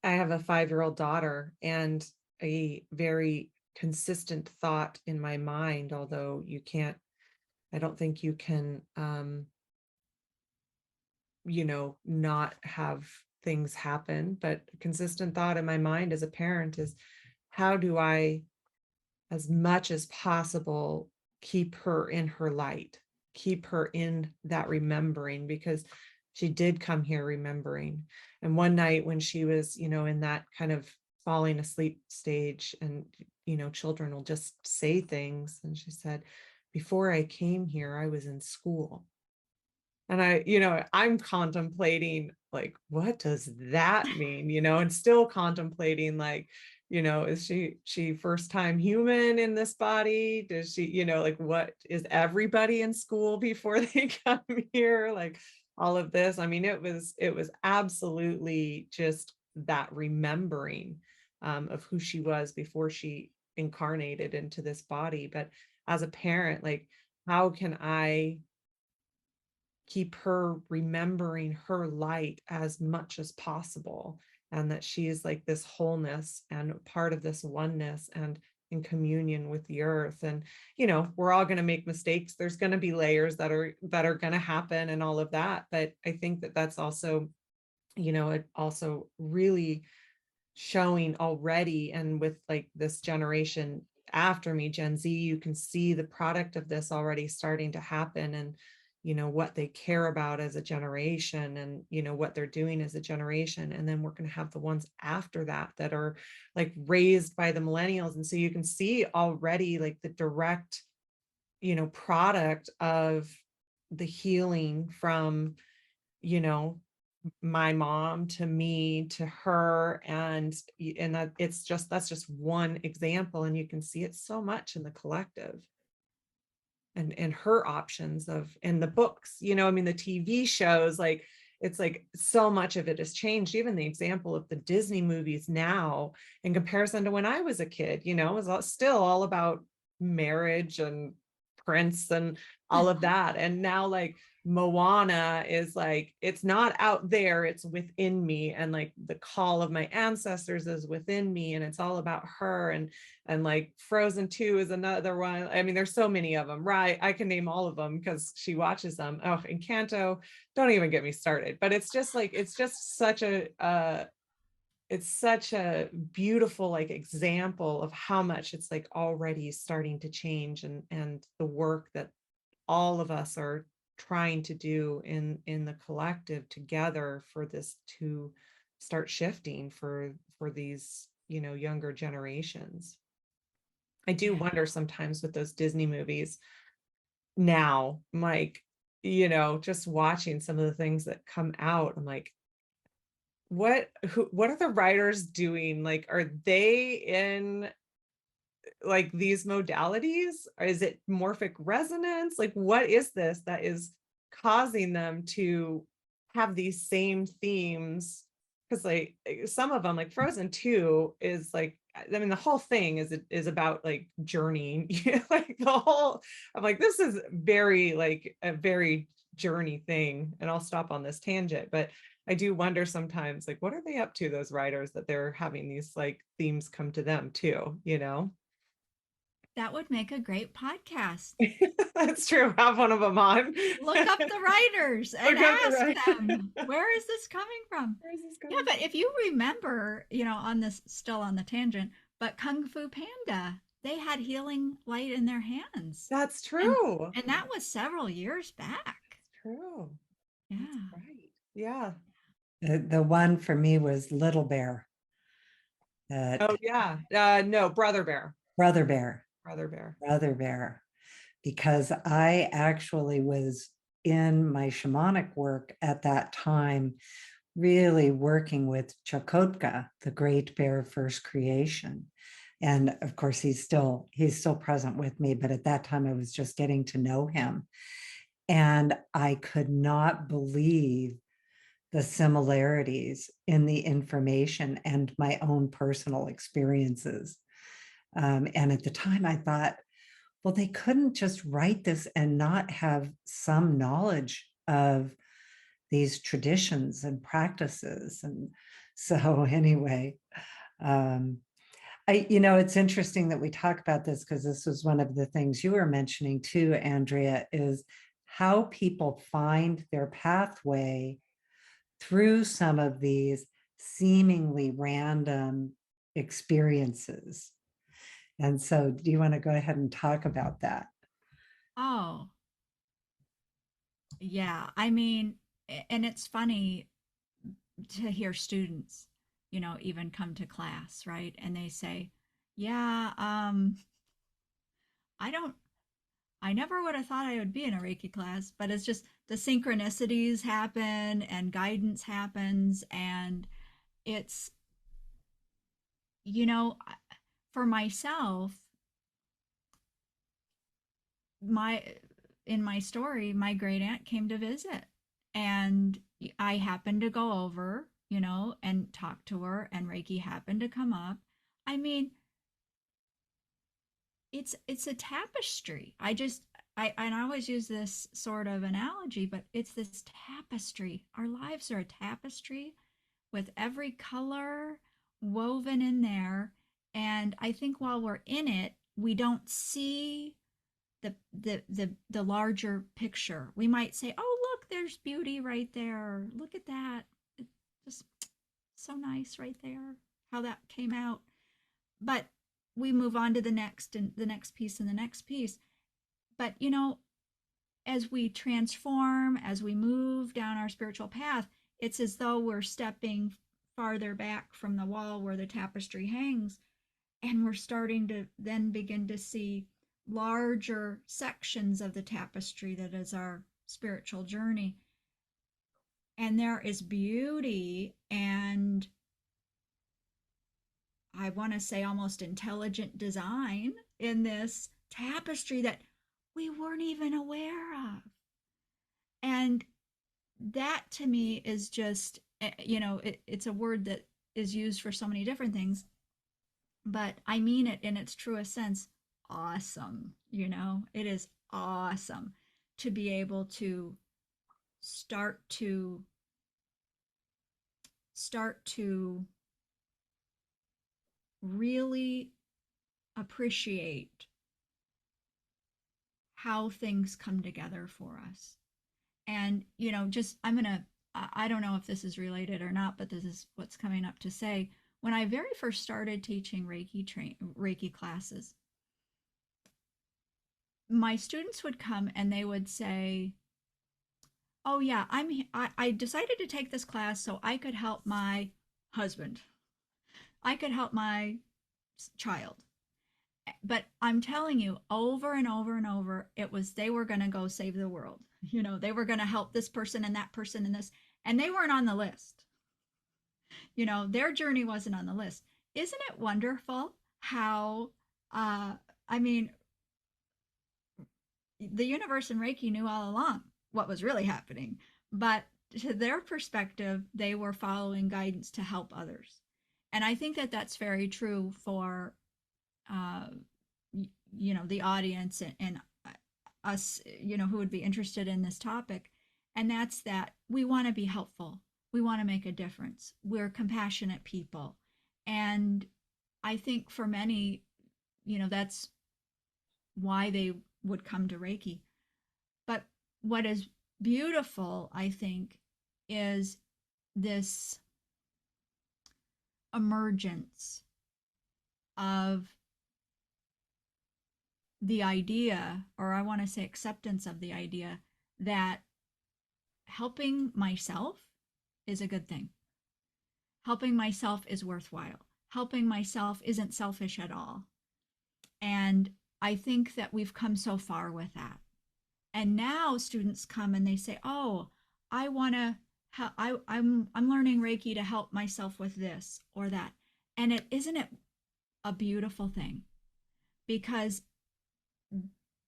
I have a 5-year-old daughter, and a very consistent thought in my mind, although I don't think you can, not have things happen, but a consistent thought in my mind as a parent is, how do I, as much as possible, keep her in her light, keep her in that remembering, because she did come here remembering. And one night when she was, in that kind of falling asleep stage, and, children will just say things. And she said, before I came here, I was in school. And I'm contemplating, like, what does that mean? And still contemplating, like, is she first time human in this body? Does she, like, what is everybody in school before they come here? Like, all of this. I mean, it was absolutely just that remembering of who she was before she incarnated into this body. But as a parent, like, how can I keep her remembering her light as much as possible, and that she is like this wholeness and part of this oneness and in communion with the earth. And we're all going to make mistakes. There's going to be layers that are going to happen and all of that, but I think that that's also, it also really showing already, and with like this generation after me, Gen Z, you can see the product of this already starting to happen, and what they care about as a generation, and what they're doing as a generation. And then we're going to have the ones after that that are like raised by the millennials, and so you can see already like the direct product of the healing from my mom to me to her. And that that's just one example, and you can see it so much in the collective, and her options of, and the books, I mean, the TV shows, like it's like so much of it has changed. Even the example of the Disney movies now in comparison to when I was a kid, it was still all about marriage and prince and all of that. And now like Moana is like, it's not out there, it's within me, and like the call of my ancestors is within me, and it's all about her. And like Frozen 2 is another one. I mean, there's so many of them, right? I can name all of them because she watches them. Oh, Encanto, don't even get me started. But it's just like, it's just such a it's such a beautiful like example of how much it's like already starting to change, and the work that all of us are trying to do in the collective together for this to start shifting for these younger generations. I do Yeah. wonder sometimes with those Disney movies now, I'm like, just watching some of the things that come out, I'm like, what are the writers doing? Like, are they in like these modalities, or is it morphic resonance? Like, what is this that is causing them to have these same themes? Because like some of them, like Frozen 2 is like, I mean, the whole thing is about like journeying. Like the whole, I'm like, this is very like a very journey thing. And I'll stop on this tangent, but I do wonder sometimes, like, what are they up to, those writers, that they're having these like themes come to them too, That would make a great podcast. That's true. Have one of them on. Look up the writers and Look up the ask right. them, where is this coming from? Where is this Yeah, coming but from? if you remember, on this, still on the tangent, but Kung Fu Panda, they had healing light in their hands. That's And true. and that was several years back. That's true. That's Yeah. right. Yeah. The one for me was Little Bear, Oh that yeah. No, Brother Bear. Brother Bear, Brother Bear. Brother Bear, because I actually was in my shamanic work at that time, really working with Chukotka, the great bear first creation. And of course, he's still present with me, but at that time I was just getting to know him. And I could not believe the similarities in the information and my own personal experiences. And at the time, I thought, well, they couldn't just write this and not have some knowledge of these traditions and practices. And so, anyway, it's interesting that we talk about this, because this was one of the things you were mentioning too, Andrea, is how people find their pathway through some of these seemingly random experiences. And so, do you want to go ahead and talk about that? Oh, yeah. I mean, and it's funny to hear students, even come to class, right? And they say, yeah, I don't, I never would have thought I would be in a Reiki class, but it's just the synchronicities happen and guidance happens. And it's, you know, for myself, my, in my story, my great aunt came to visit, and I happened to go over, and talk to her, and Reiki happened to come up. I mean, it's a tapestry. I always use this sort of analogy, but it's this tapestry. Our lives are a tapestry with every color woven in there. And I think while we're in it, we don't see the larger picture. We might say, "Oh, look, there's beauty right there. Look at that. It's just so nice right there. How that came out." But we move on to the next and the next piece and the next piece. But as we transform, as we move down our spiritual path, it's as though we're stepping farther back from the wall where the tapestry hangs, and we're starting to then begin to see larger sections of the tapestry that is our spiritual journey. And there is beauty and, I want to say, almost intelligent design in this tapestry that we weren't even aware of. And that to me is just, it's a word that is used for so many different things, but I mean it in its truest sense. Awesome. It is awesome to be able to start to really appreciate how things come together for us. And, I don't know if this is related or not, but this is what's coming up to say. When I very first started teaching Reiki classes, my students would come and they would say, "Oh yeah, I decided to take this class so I could help my husband. I could help my child." But I'm telling you, over and over and over, it was they were going to go save the world. They were going to help this person and that person and this, and they weren't on the list. Their journey wasn't on the list. Isn't it wonderful how, the universe and Reiki knew all along what was really happening, but to their perspective, they were following guidance to help others. And I think that that's very true for the audience and us, who would be interested in this topic. And that's that we want to be helpful. We want to make a difference. We're compassionate people. And I think for many, that's why they would come to Reiki. But what is beautiful, I think, is this emergence of the idea, or I want to say acceptance of the idea, that helping myself is a good thing. Helping myself is worthwhile. Helping myself isn't selfish at all. And I think that we've come so far with that. And now students come and they say, "Oh, I want to, I'm learning Reiki to help myself with this or that." And isn't it a beautiful thing? Because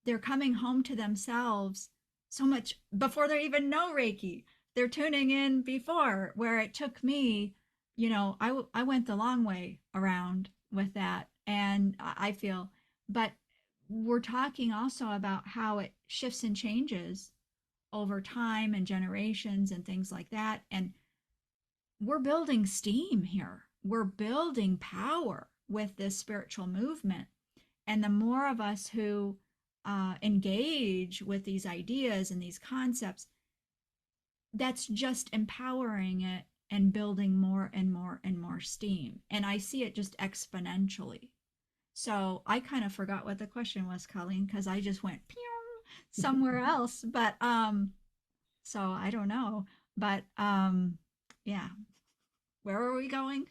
they're coming home to themselves so much before they even know Reiki. They're tuning in before, where it took me, I went the long way around with that. And I feel, but we're talking also about how it shifts and changes over time and generations and things like that. And we're building steam here. We're building power with this spiritual movement. And the more of us who engage with these ideas and these concepts, that's just empowering it and building more and more and more steam. And I see it just exponentially. So I kind of forgot what the question was, Colleen, because I just went pew somewhere else. But so I don't know. But yeah. Where are we going?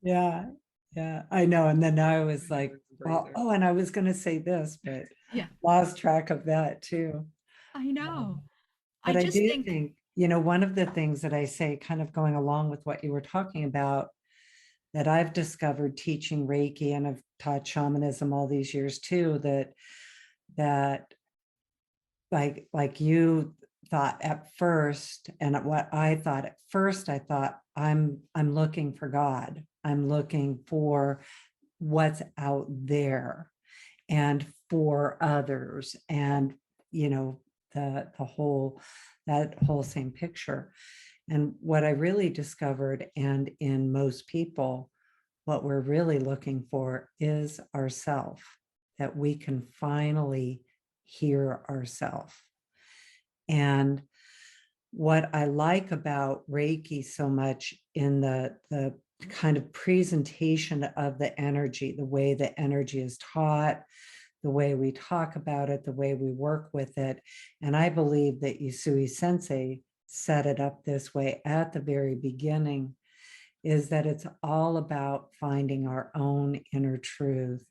Yeah, I know. And then I was like, well, oh, and I was going to say this, but Yeah, lost track of that too. I know. But I just do think, one of the things that I say, kind of going along with what you were talking about, that I've discovered teaching Reiki, and I've taught shamanism all these years too, that like you thought at first, and what I thought at first, I thought I'm looking for God. I'm looking for what's out there. and for others, and the whole, that whole same picture. And what I really discovered, and in most people, what we're really looking for is ourself, that we can finally hear ourself. And what I like about Reiki so much in the kind of presentation of the energy, the way the energy is taught, the way we talk about it, the way we work with it. And I believe that Yusui Sensei set it up this way at the very beginning, is that it's all about finding our own inner truth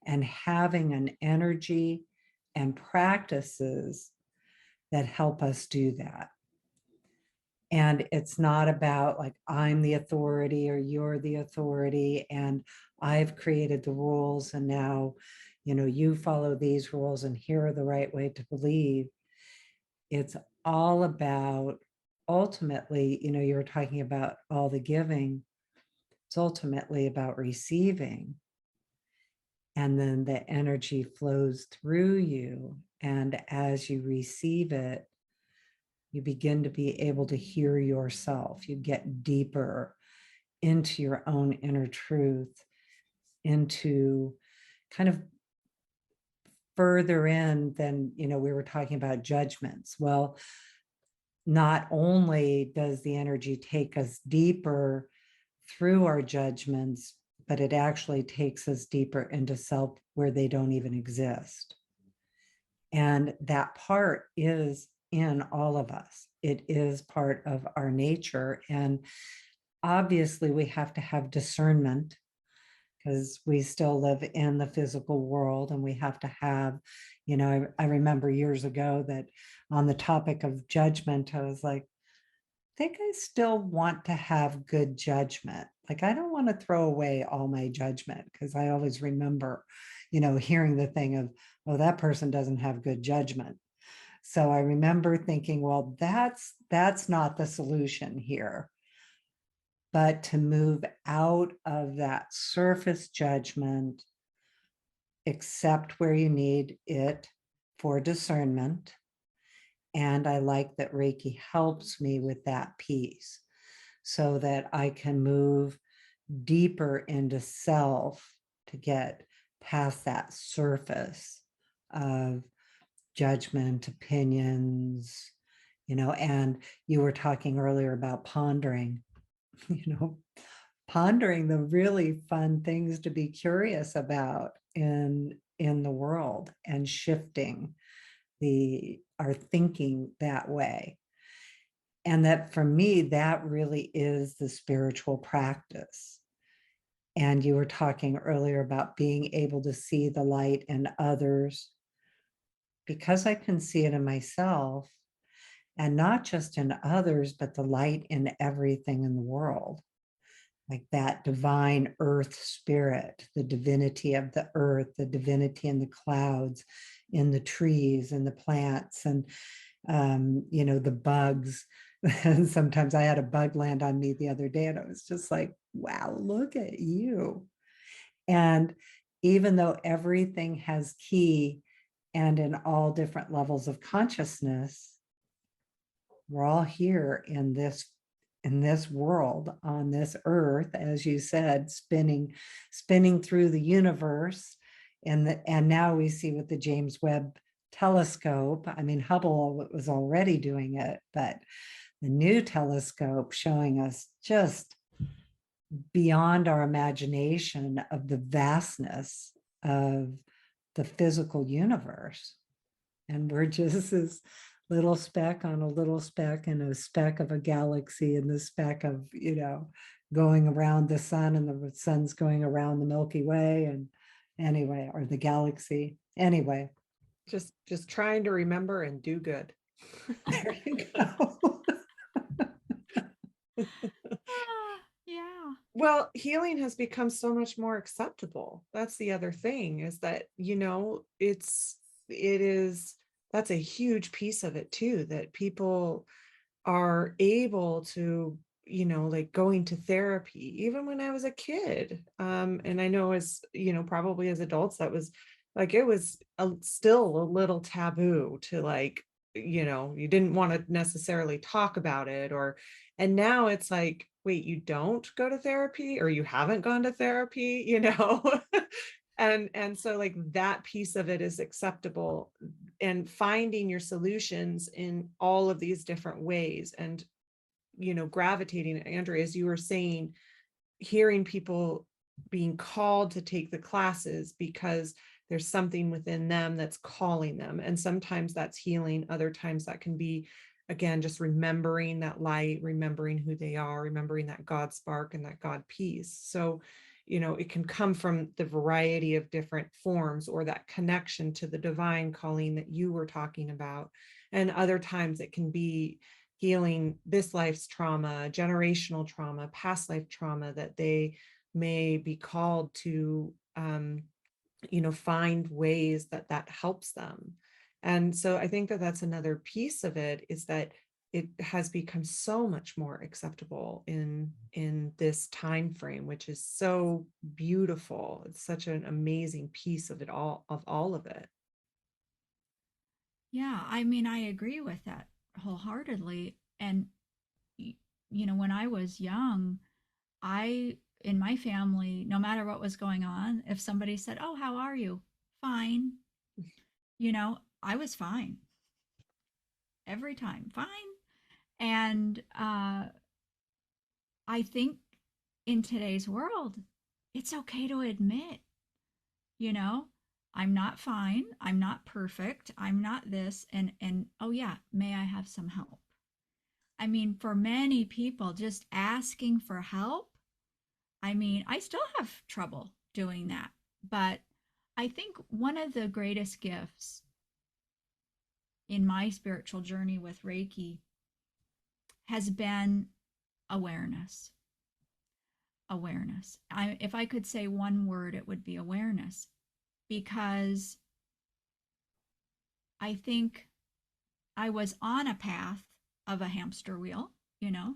and having an energy and practices that help us do that. And it's not about like, I'm the authority or you're the authority and I've created the rules and now, you follow these rules and here are the right way to believe. It's all about, ultimately, you were talking about all the giving. It's ultimately about receiving. And then the energy flows through you. And as you receive it, you begin to be able to hear yourself. You get deeper into your own inner truth, into kind of further in than, we were talking about judgments. Well, not only does the energy take us deeper through our judgments, but it actually takes us deeper into self where they don't even exist. And that part is in all of us. It is part of our nature. And obviously we have to have discernment because we still live in the physical world, and we have to have, I remember years ago that on the topic of judgment, I was like, I think I still want to have good judgment. Like, I don't want to throw away all my judgment, because I always remember, hearing the thing of, oh, that person doesn't have good judgment. So I remember thinking, well, that's not the solution here. But to move out of that surface judgment, accept where you need it for discernment. And I like that Reiki helps me with that piece so that I can move deeper into self to get past that surface of judgment, opinions, and you were talking earlier about pondering, pondering the really fun things to be curious about in the world, and shifting our thinking that way. And that for me, that really is the spiritual practice. And you were talking earlier about being able to see the light in others, because I can see it in myself, and not just in others, but the light in everything in the world. Like that divine earth spirit, the divinity of the earth, the divinity in the clouds, in the trees and the plants, and the bugs. And sometimes I had a bug land on me the other day, and I was just like, wow, look at you. And even though everything has key and in all different levels of consciousness, we're all here in this world, on this earth, as you said, spinning through the universe. And now we see with the James Webb telescope, I mean, Hubble was already doing it, but the new telescope showing us just beyond our imagination of the vastness of the physical universe. And we're just this little speck on a little speck, and a speck of a galaxy, and the speck of, going around the sun, and the sun's going around the Milky Way, and anyway, or the galaxy. Anyway. Just trying to remember and do good. There you go. Yeah. Well, healing has become so much more acceptable. That's the other thing, is that, that's a huge piece of it too, that people are able to, like going to therapy, even when I was a kid. And I know, as probably as adults, that was like it was still a little taboo to like, you didn't want to necessarily talk about it, and now it's like, wait, you don't go to therapy, or you haven't gone to therapy. And so like that piece of it is acceptable, and finding your solutions in all of these different ways, and gravitating, Andrea, as you were saying, hearing people being called to take the classes because there's something within them that's calling them. And sometimes that's healing. Other times that can be, again, just remembering that light, remembering who they are, remembering that God spark and that God peace. So, it can come from the variety of different forms, or that connection to the divine, Colleen, that you were talking about. And other times it can be healing this life's trauma, generational trauma, past life trauma, that they may be called to find ways that helps them. And so I think that that's another piece of it, is that it has become so much more acceptable in this time frame, which is so beautiful. It's such an amazing piece of it all, of all of it. Yeah, I mean, I agree with that wholeheartedly. And, when I was young, in my family, no matter what was going on, if somebody said, "Oh, how are you?" Fine. I was fine every time, fine. And I think in today's world, it's okay to admit, you know, I'm not fine, I'm not perfect, I'm not this, and oh yeah, may I have some help? I mean, for many people, just asking for help, I mean, I still have trouble doing that. But I think one of the greatest gifts in my spiritual journey with Reiki has been awareness. Awareness. If I could say one word, it would be awareness, because I think I was on a path of a hamster wheel,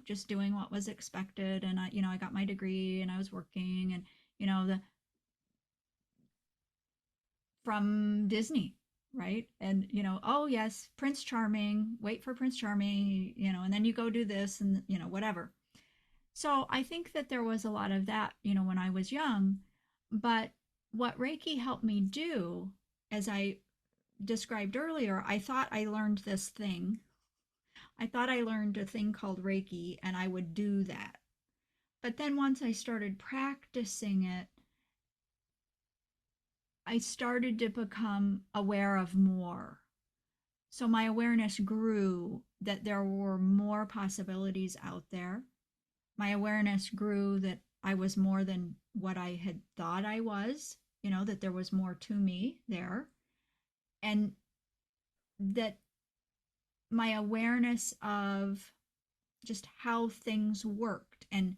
just doing what was expected. And I got my degree and I was working, and, the from Disney, right? And, oh yes, Prince Charming, wait for Prince Charming, and then you go do this and, whatever. So I think that there was a lot of that, when I was young. But what Reiki helped me do, as I described earlier, I thought I learned this thing. I thought I learned a thing called Reiki and I would do that. But then once I started practicing it, I started to become aware of more. So my awareness grew that there were more possibilities out there. My awareness grew that I was more than what I had thought I was, that there was more to me there. And that my awareness of just how things worked, and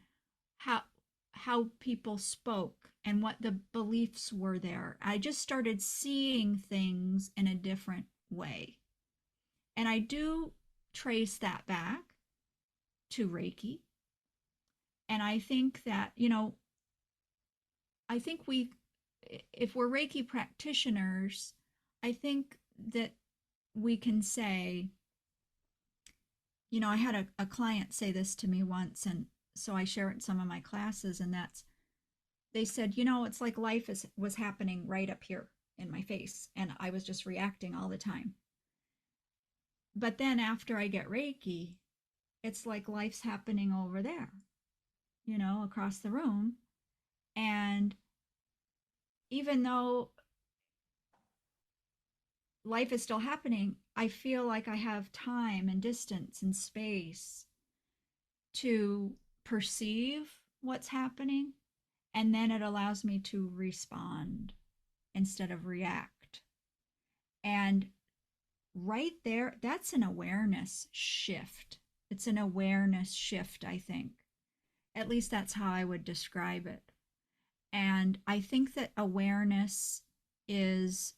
how people spoke and what the beliefs were there. I just started seeing things in a different way. And I do trace that back to Reiki. And I think that, I think if we're Reiki practitioners, I think that we can say, I had a client say this to me once, and so I share it in some of my classes, and they said, it's like life was happening right up here in my face, and I was just reacting all the time. But then after I get Reiki, it's like life's happening over there, across the room. And even though life is still happening, I feel like I have time and distance and space to perceive what's happening. And then it allows me to respond instead of react. And right there, that's an awareness shift. It's an awareness shift, I think. At least that's how I would describe it. And I think that awareness is,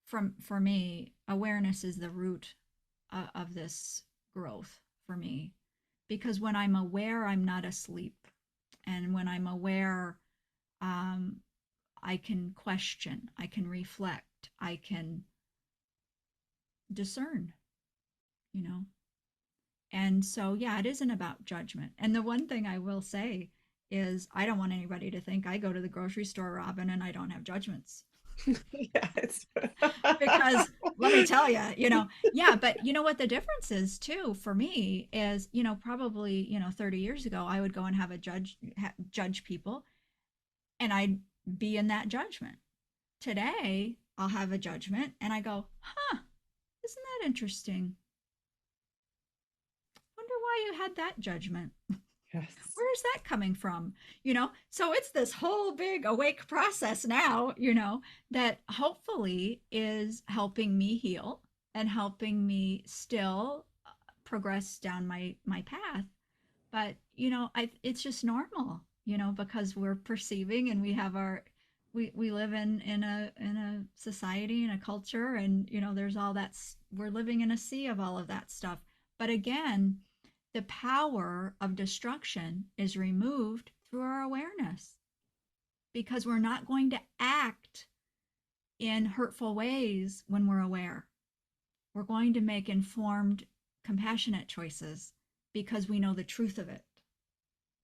for me, awareness is the root of this growth for me. Because when I'm aware, I'm not asleep. And when I'm aware, um, I can question, I can reflect, I can discern, you know. And so, yeah, it isn't about judgment. And the one thing I will say is I don't want anybody to think I go to the grocery store, Robyn, and I don't have judgments. Yeah, it's Because let me tell you, yeah, but you know what the difference is too for me is, probably, 30 years ago, I would go and have a judge people, and I'd be in that judgment. Today, I'll have a judgment and I go, huh, isn't that interesting? Wonder why you had that judgment. yes. Where's that coming from? So it's this whole big awake process now, that hopefully is helping me heal and helping me still progress down my path. But it's just normal, because we're perceiving, and we have we live in a society and a culture, and there's all that. We're living in a sea of all of that stuff. But again, the power of destruction is removed through our awareness, because we're not going to act in hurtful ways when we're aware. We're going to make informed, compassionate choices because we know the truth of it.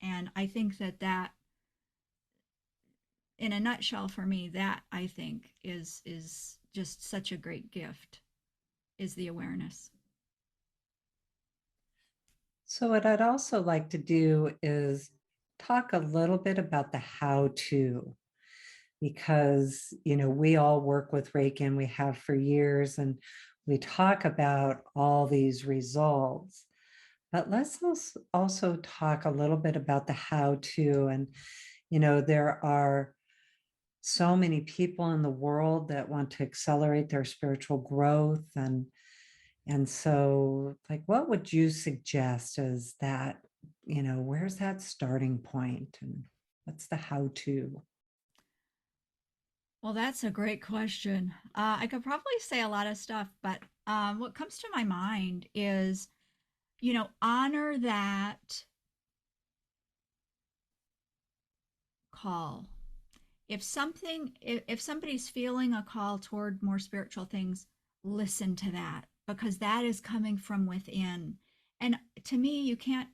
And I think that in a nutshell, for me, that I think is just such a great gift, is the awareness. So what I'd also like to do is talk a little bit about the how to, because, we all work with Reiki and we have for years, and we talk about all these results. But let's also talk a little bit about the how to. And, there are so many people in the world that want to accelerate their spiritual growth. And so, like, what would you suggest as that, where's that starting point and what's the how to? Well, that's a great question. I could probably say a lot of stuff, but what comes to my mind is, honor that call. If somebody's feeling a call toward more spiritual things, listen to that, because that is coming from within. And to me, you can't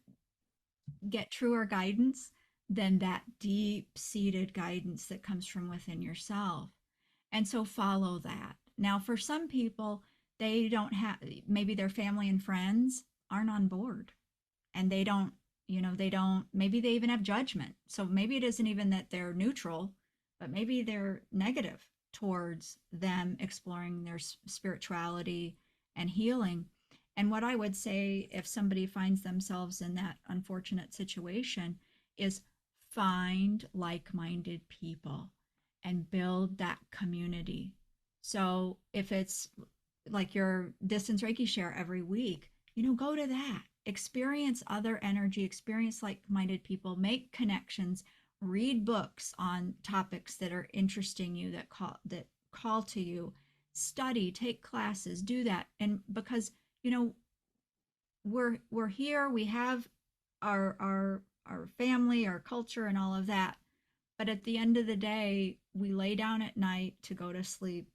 get truer guidance than that deep-seated guidance that comes from within yourself. And so follow that. Now, for some people, they don't have, maybe their family and friends aren't on board, and they don't, maybe they even have judgment. So maybe it isn't even that they're neutral, but maybe they're negative towards them exploring their spirituality and healing. And what I would say, if somebody finds themselves in that unfortunate situation, is find like-minded people and build that community. So if it's like your distance Reiki share every week, go to that. Experience other energy, experience like-minded people, make connections, read books on topics that are interesting you, that call to you, study, take classes, do that. And because we're here, we have our family, our culture, and all of that. But at the end of the day, we lay down at night to go to sleep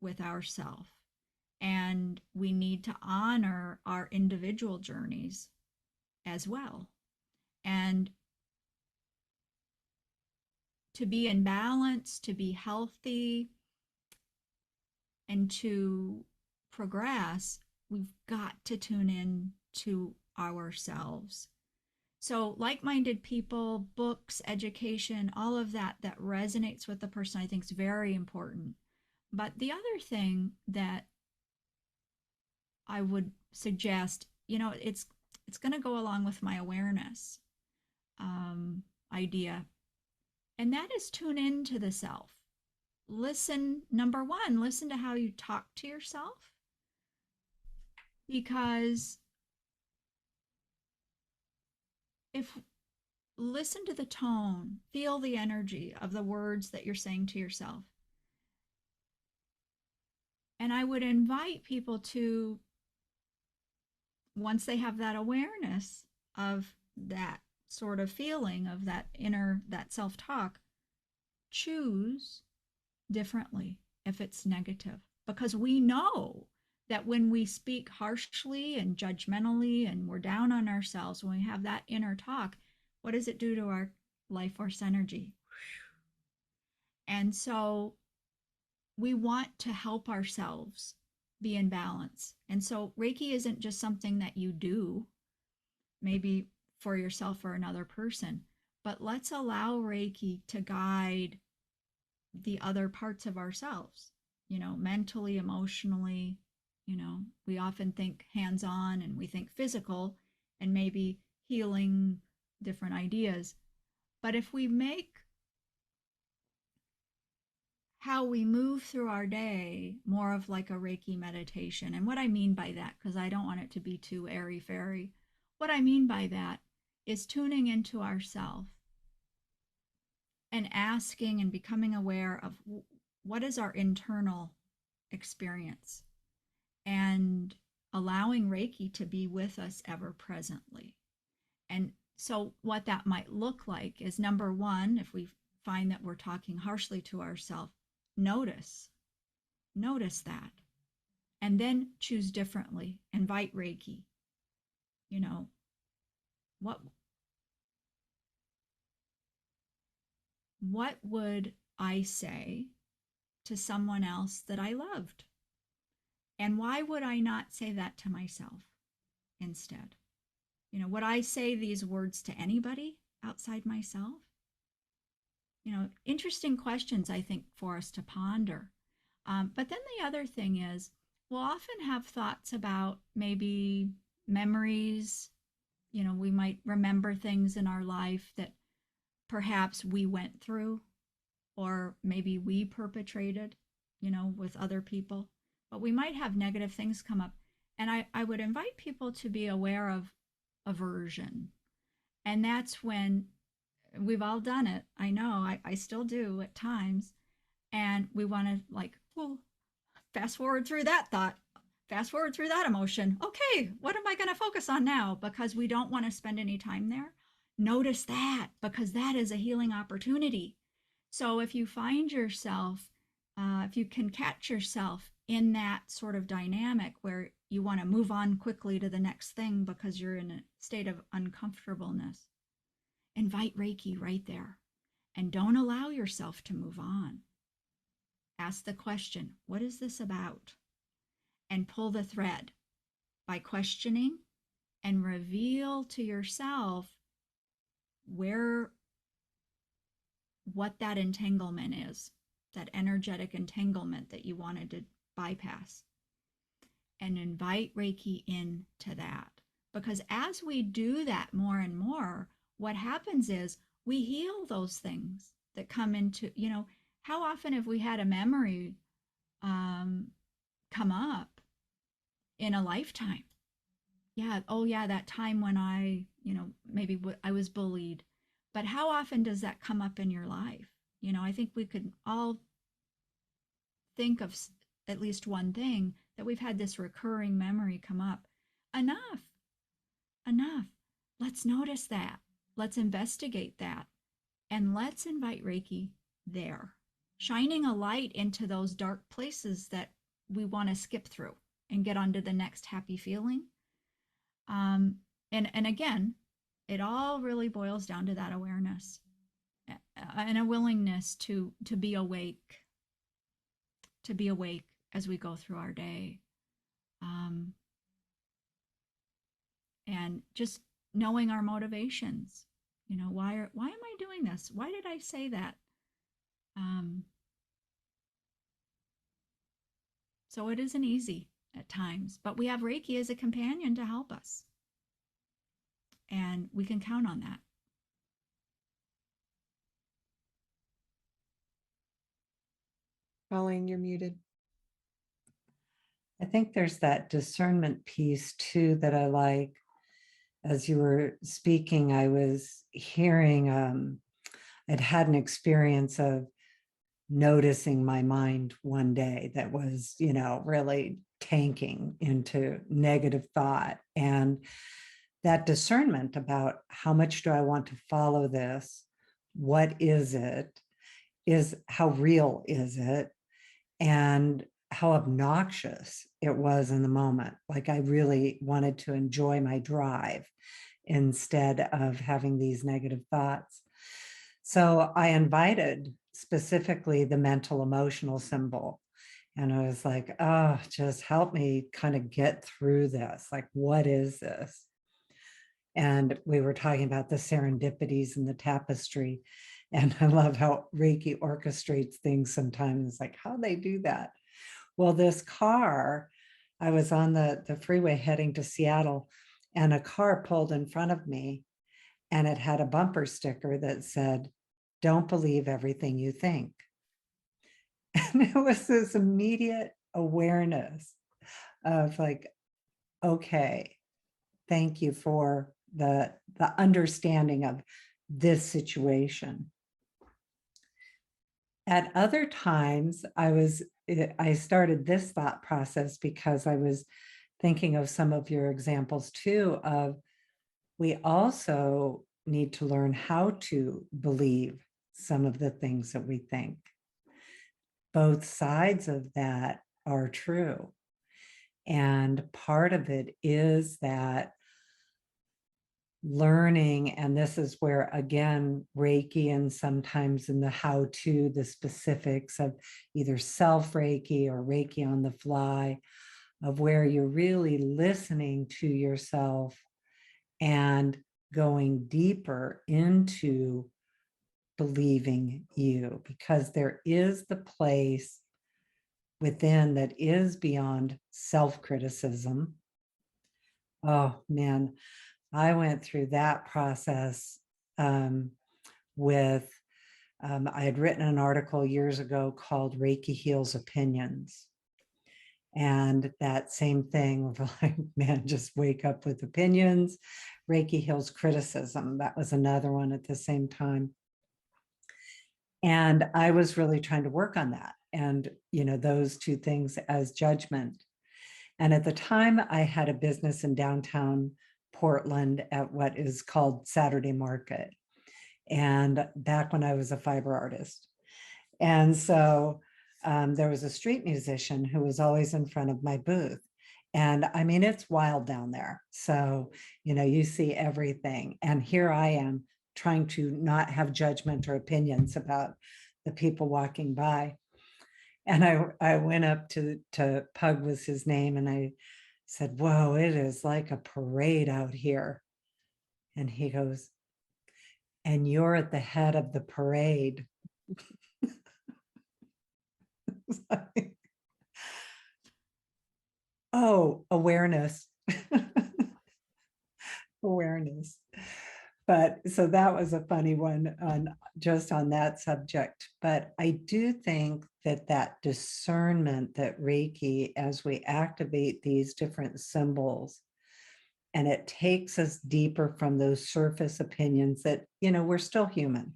with ourself. And we need to honor our individual journeys as well. And to be in balance, to be healthy, and to progress, we've got to tune in to ourselves. So like-minded people, books, education, all of that resonates with the person, I think, is very important. But the other thing that I would suggest, it's going to go along with my awareness idea, and that is tune into the self. Listen, number one, listen to how you talk to yourself, because listen to the tone, feel the energy of the words that you're saying to yourself. And I would invite people to, once they have that awareness of that sort of feeling, of that inner, that self-talk, choose differently if it's negative, because we know that when we speak harshly and judgmentally and we're down on ourselves, when we have that inner talk, what does it do to our life force energy? And so we want to help ourselves be in balance. And so Reiki isn't just something that you do, maybe for yourself or another person, but let's allow Reiki to guide the other parts of ourselves, mentally, emotionally. We often think hands-on and we think physical and maybe healing, different ideas. But if we make how we move through our day more of like a Reiki meditation, and what I mean by that, because I don't want it to be too airy-fairy, what I mean by that is tuning into ourself and asking and becoming aware of what is our internal experience, and allowing Reiki to be with us ever presently. And so what that might look like is, number one, if we find that we're talking harshly to ourselves, notice that, and then choose differently. Invite Reiki. What would I say to someone else that I loved? And why would I not say that to myself instead? Would I say these words to anybody outside myself? Interesting questions, I think, for us to ponder. But then the other thing is, we'll often have thoughts about maybe memories. We might remember things in our life that perhaps we went through, or maybe we perpetrated, with other people. But we might have negative things come up. And I would invite people to be aware of aversion. And that's when we've all done it. I know, I still do at times. And we want to fast forward through that thought, fast forward through that emotion. Okay, what am I going to focus on now? Because we don't want to spend any time there. Notice that, because that is a healing opportunity. So if you find yourself, if you can catch yourself in that sort of dynamic where you want to move on quickly to the next thing because you're in a state of uncomfortableness, invite Reiki right there, and don't allow yourself to move on. Ask the question, what is this about? And pull the thread by questioning, and reveal to yourself what that entanglement is, that energetic entanglement that you wanted to bypass, and invite Reiki into that. Because as we do that more and more, what happens is we heal those things that come into, how often have we had a memory come up in a lifetime? Yeah, oh yeah, that time when I, maybe I was bullied. But how often does that come up in your life? I think we could all think of at least one thing that we've had this recurring memory come up. Enough. Let's notice that. Let's investigate that. And let's invite Reiki there, shining a light into those dark places that we want to skip through and get onto the next happy feeling. And again, it all really boils down to that awareness and a willingness to be awake, as we go through our day. And just knowing our motivations. Why am I doing this? Why did I say that? So it isn't easy at times, but we have Reiki as a companion to help us. And we can count on that. Colleen, you're muted. I think there's that discernment piece too that I like. As you were speaking, I was hearing, I'd had an experience of noticing my mind one day that was, really tanking into negative thought. And that discernment about how much do I want to follow this? What is it? is how real is it, and how obnoxious it was in the moment. Like I really wanted to enjoy my drive instead of having these negative thoughts. So I invited specifically the mental emotional symbol. And I was like, oh, just help me kind of get through this. Like, what is this? And we were talking about the serendipities in the tapestry. And I love how Reiki orchestrates things sometimes. It's like, how they do that? Well, this car, I was on the freeway heading to Seattle, and a car pulled in front of me, and it had a bumper sticker that said, "Don't believe everything you think." And it was this immediate awareness of like, okay, thank you for the understanding of this situation. At other times, I started this thought process because I was thinking of some of your examples too, of we also need to learn how to believe some of the things that we think. Both sides of that are true. And part of it is that learning, and this is where, again, Reiki and sometimes in the how to, the specifics of either self Reiki or Reiki on the fly, of where you're really listening to yourself and going deeper into believing you, because there is the place within that is beyond self-criticism. Oh man, I went through that process with, I had written an article years ago called Reiki Heals Opinions. And that same thing of like, man, just wake up with opinions. Reiki Heals Criticism. That was another one at the same time. And I was really trying to work on that. And, those two things as judgment. And at the time, I had a business in downtown Portland at what is called Saturday Market. And back when I was a fiber artist. And so there was a street musician who was always in front of my booth. And I mean, it's wild down there. So, you see everything. And here I am trying to not have judgment or opinions about the people walking by. And I went up to Pug was his name, and I said, "Whoa, it is like a parade out here." And he goes, "And you're at the head of the parade." Oh, awareness. Awareness. But so that was a funny one on that subject. But I do think that discernment that Reiki, as we activate these different symbols, and it takes us deeper from those surface opinions that, we're still human.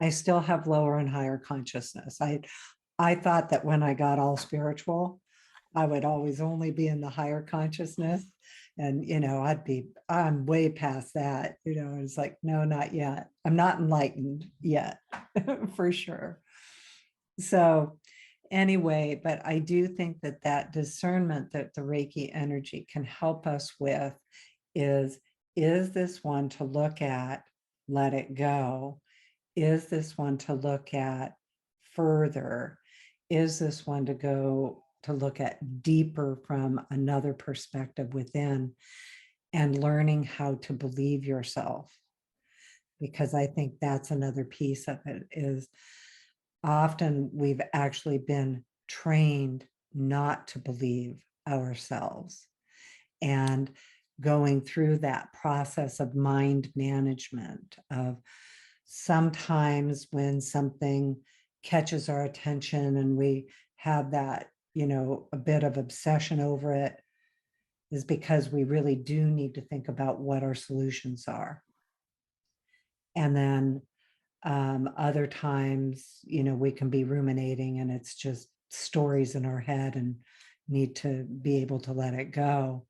I still have lower and higher consciousness. I thought that when I got all spiritual, I would always only be in the higher consciousness. And, I'm way past that. It's like, no, not yet. I'm not enlightened yet, for sure. So anyway, but I do think that discernment that the Reiki energy can help us with is this one to look at, let it go? Is this one to look at further? Is this one to go to look at deeper from another perspective within, and learning how to believe yourself? Because I think that's another piece of it, is often we've actually been trained not to believe ourselves, and going through that process of mind management, of sometimes when something catches our attention and we have that, a bit of obsession over it, is because we really do need to think about what our solutions are. And then other times, we can be ruminating and it's just stories in our head and need to be able to let it go.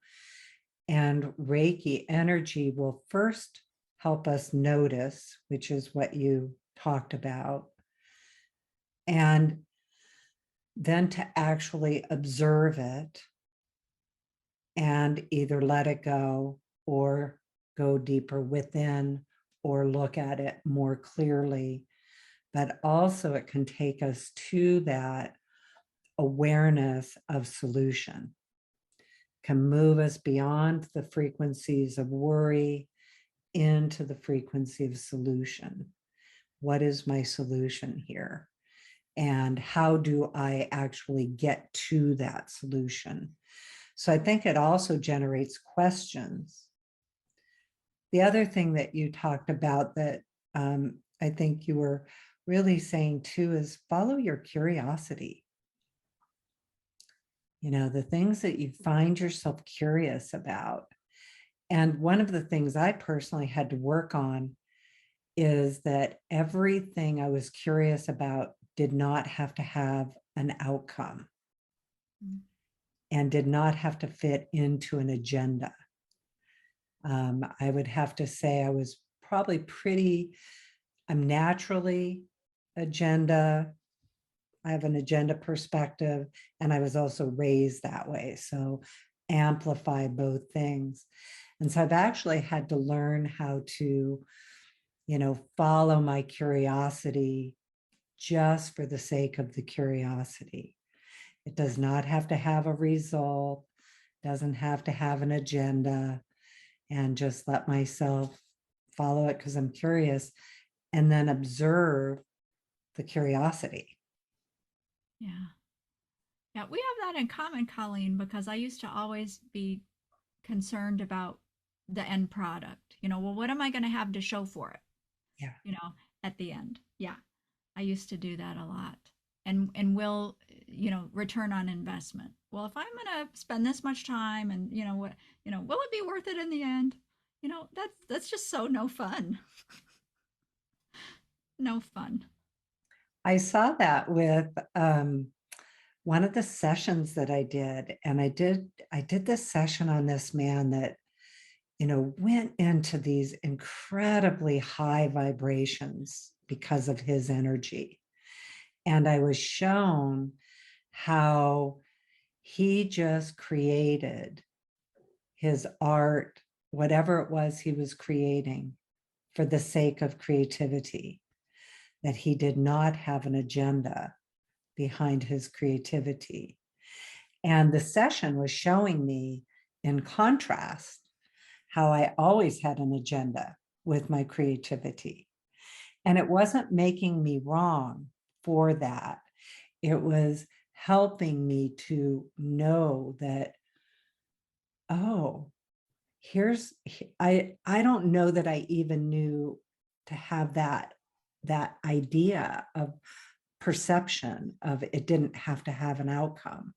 And Reiki energy will first help us notice, which is what you talked about, And then to actually observe it and either let it go or go deeper within or look at it more clearly. But also, it can take us to that awareness of solution, can move us beyond the frequencies of worry into the frequency of solution. What is my solution here? And how do I actually get to that solution? So I think it also generates questions. The other thing that you talked about that I think you were really saying too is follow your curiosity. You know, the things that you find yourself curious about. And one of the things I personally had to work on is that everything I was curious about did not have to have an outcome and did not have to fit into an agenda. I would have to say I was probably I'm naturally agenda. I have an agenda perspective, and I was also raised that way. So amplify both things. And so I've actually had to learn how to, follow my curiosity just for the sake of the curiosity. It does not have to have a result, doesn't have to have an agenda, and just let myself follow it because I'm curious and then observe the curiosity. Yeah. Yeah, we have that in common, Colleen, because I used to always be concerned about the end product. Well, what am I going to have to show for it? Yeah. At the end. Yeah. I used to do that a lot. And will, return on investment. Well, if I'm going to spend this much time and, what, will it be worth it in the end? That's just so no fun. No fun. I saw that with one of the sessions that I did, and I did this session on this man that, went into these incredibly high vibrations because of his energy. And I was shown how he just created his art, whatever it was he was creating, for the sake of creativity, that he did not have an agenda behind his creativity. And the session was showing me, in contrast, how I always had an agenda with my creativity. And it wasn't making me wrong for that. It was helping me to know that, oh, I don't know that I even knew to have that idea of perception of it didn't have to have an outcome.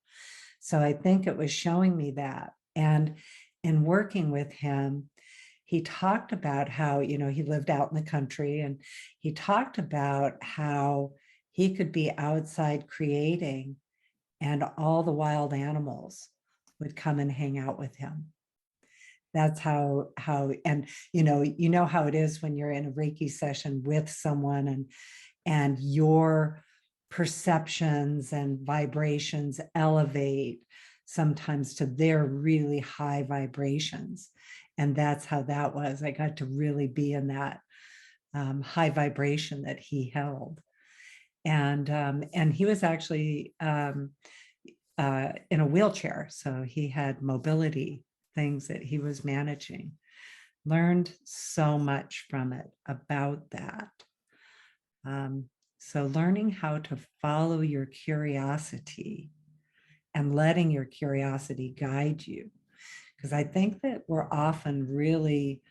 So I think it was showing me that. And in working with him, he talked about how, he lived out in the country, and he talked about how he could be outside creating and all the wild animals would come and hang out with him. That's how, and how it is when you're in a Reiki session with someone and your perceptions and vibrations elevate sometimes to their really high vibrations. And that's how that was. I got to really be in that high vibration that he held. And he was actually in a wheelchair. So he had mobility things that he was managing. Learned so much from it about that. So learning how to follow your curiosity and letting your curiosity guide you. Because I think that we're often really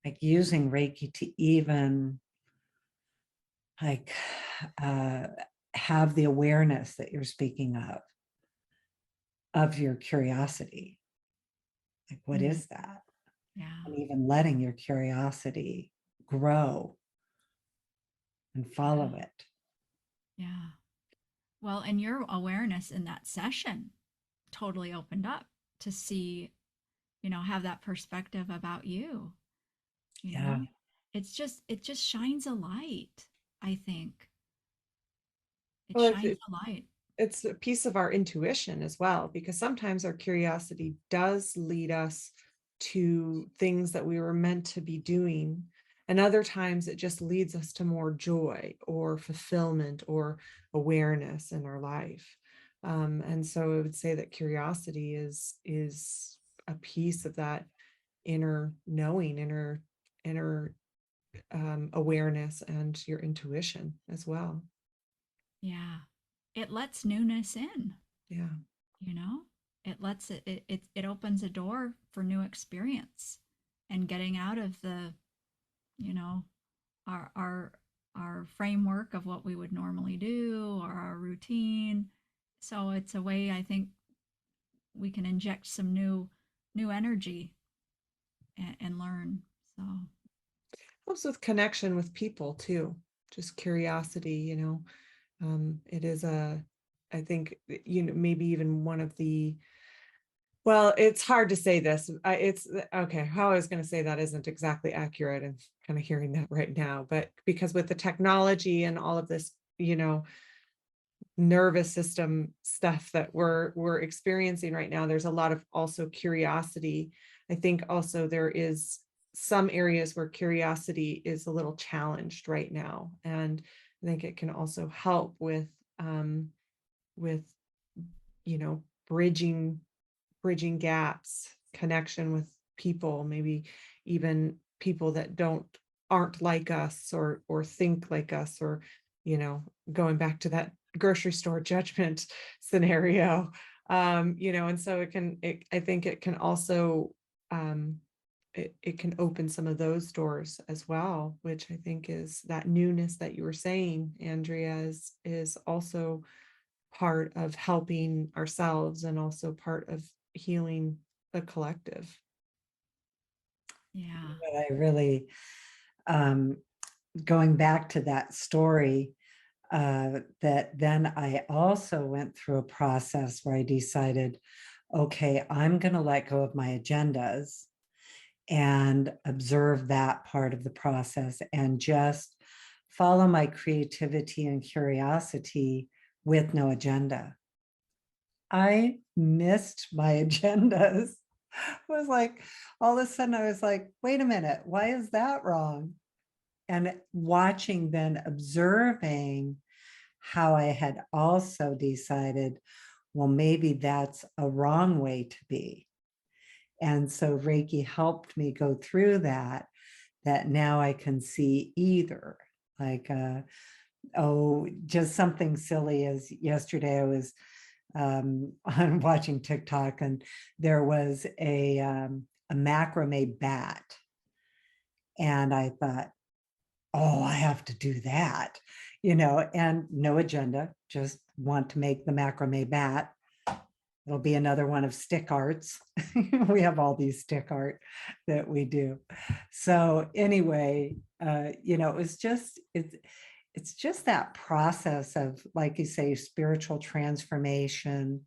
like using Reiki to even like have the awareness that you're speaking of your curiosity. Like, what is that? Yeah. And even letting your curiosity grow and follow it. Yeah. Well, and your awareness in that session totally opened up to see, have that perspective about you. Yeah. It just shines a light, I think. It Well, shines a light. it's a piece of our intuition as well, because sometimes our curiosity does lead us to things that we were meant to be doing. And other times it just leads us to more joy or fulfillment or awareness in our life. And so I would say that curiosity is a piece of that inner knowing, inner awareness, and your intuition as well. Yeah. It lets newness in, Yeah. you know? It lets it opens a door for new experience and getting out of the, you know, our our our framework of what we would normally do or our routine. So it's a way I think we can inject some new energy and learn. So Helps with connection with people too, just curiosity, it is I think, maybe even one of the, well, it's hard to say this. It's okay. How I was going to say that isn't exactly accurate. And kind of hearing that right now, but because with the technology and all of this, nervous system stuff that we're experiencing right now, there's a lot of also curiosity. I think also there is some areas where curiosity is a little challenged right now, and I think it can also help with bridging gaps, connection with people, maybe even people that aren't like us or think like us, or going back to that grocery store judgment scenario. And so I think it can also it can open some of those doors as well, which I think is that newness that you were saying, Andrea, is also part of helping ourselves and also part of healing the collective. yeah. But I really, um, going back to that story, that then I also went through a process where I decided, okay, I'm going to let go of my agendas and observe that part of the process and just follow my creativity and curiosity with no agenda. I missed my agendas. It was like, all of a sudden I was like, wait a minute, why is that wrong? And watching, then observing how I had also decided, well, maybe that's a wrong way to be. And so Reiki helped me go through that now I can see either. Like, just something silly as yesterday I was on watching TikTok, and there was a macrame bat. And I thought, oh, I have to do that, and no agenda, just want to make the macrame bat. It'll be another one of stick arts. We have all these stick art that we do. So anyway, it's just that process of, like you say, spiritual transformation,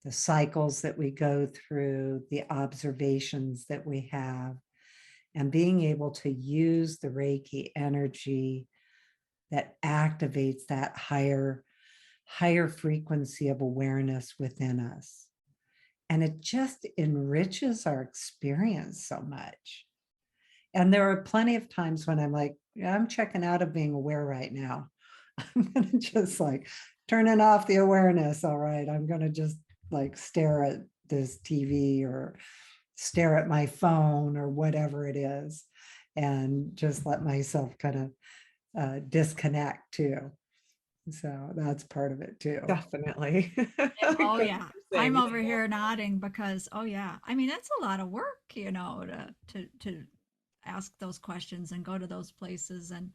the cycles that we go through, the observations that we have, and being able to use the Reiki energy that activates that higher frequency of awareness within us. And it just enriches our experience so much. And there are plenty of times when I'm like, yeah, I'm checking out of being aware right now. I'm going to just like turning off the awareness. All right. I'm going to just like stare at this TV or stare at my phone or whatever it is, and just let myself kind of disconnect too. So that's part of it too. Definitely. Oh yeah. I'm over here nodding because oh yeah. I mean that's a lot of work, to ask those questions and go to those places and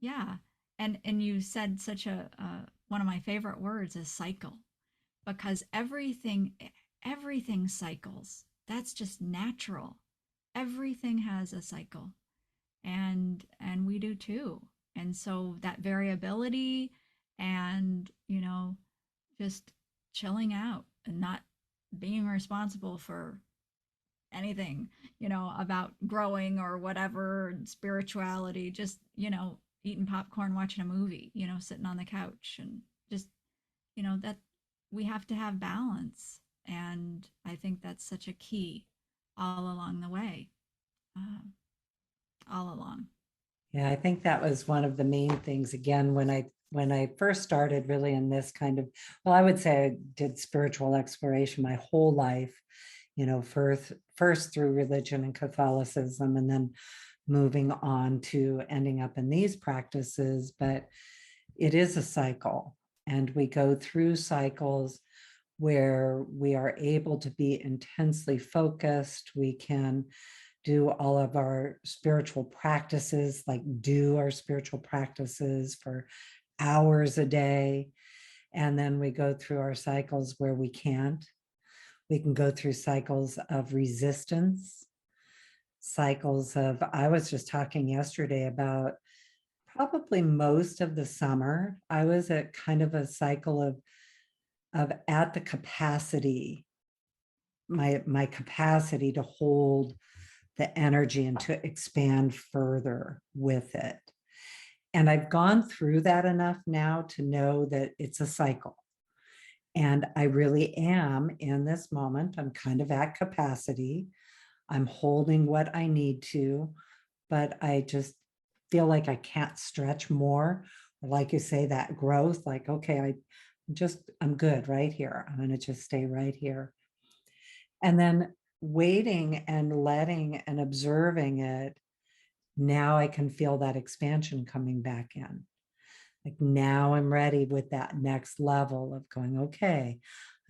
yeah. And you said such a one of my favorite words is cycle because everything cycles. That's just natural. Everything has a cycle. And we do too. And so that variability and just chilling out and not being responsible for anything about growing or whatever spirituality, just eating popcorn watching a movie, sitting on the couch and just that we have to have balance. And I think that's such a key all along the way, uh, all along. Yeah, I think that was one of the main things again when I first started really in this kind of, well, I would say I did spiritual exploration my whole life, first through religion and Catholicism, and then moving on to ending up in these practices. But it is a cycle, and we go through cycles where we are able to be intensely focused. We can do all of our spiritual practices, like do our spiritual practices for hours a day. And then we go through our cycles where we can't. We can go through cycles of resistance, cycles of, I was just talking yesterday about probably most of the summer, I was at kind of a cycle of at the capacity, my capacity to hold the energy and to expand further with it. And I've gone through that enough now to know that it's a cycle. And I really am in this moment. I'm kind of at capacity. I'm holding what I need to, but I just feel like I can't stretch more. Like you say, that growth, like, okay, I'm good right here. I'm going to just stay right here. And then waiting and letting and observing it, now I can feel that expansion coming back in. Like now I'm ready with that next level of going, okay,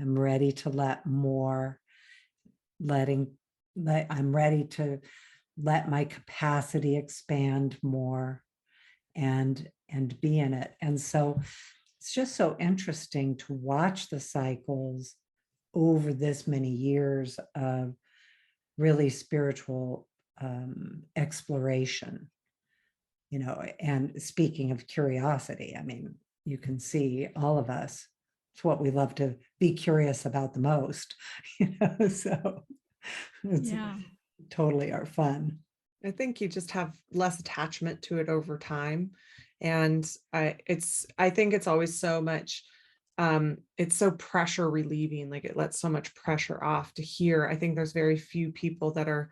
I'm ready to let more, I'm ready to let my capacity expand more and be in it. And so it's just so interesting to watch the cycles over this many years of really spiritual exploration, and speaking of curiosity, I mean, you can see all of us, it's what we love to be curious about the most, so it's Yeah. totally our fun. I think you just have less attachment to it over time. And I think it's always so much, it's so pressure relieving, like it lets so much pressure off to hear. I think there's very few people that are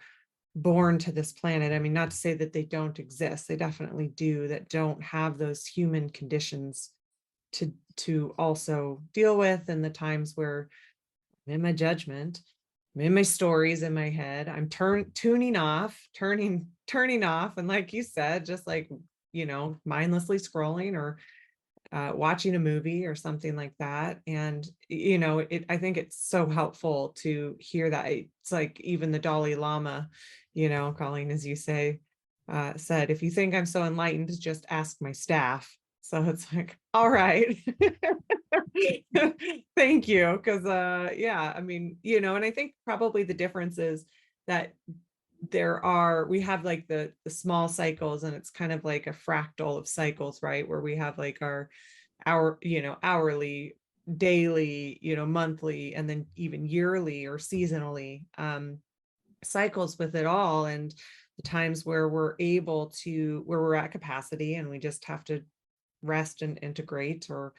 born to this planet. I mean, not to say that they don't exist, they definitely do, that don't have those human conditions to also deal with. And the times where I'm in my judgment, I'm in my stories in my head, I'm turning off, and like you said, just like, mindlessly scrolling or watching a movie or something like that. And I think it's so helpful to hear that. It's like even the Dalai Lama, Colleen, as you say, said, if you think I'm so enlightened, just ask my staff. So it's like, all right. Thank you. Because yeah, I mean, and I think probably the difference is that we have like the small cycles, and it's kind of like a fractal of cycles, right? Where we have like our hourly, daily, monthly, and then even yearly or seasonally cycles with it all. And the times where we're at capacity and we just have to rest and integrate, or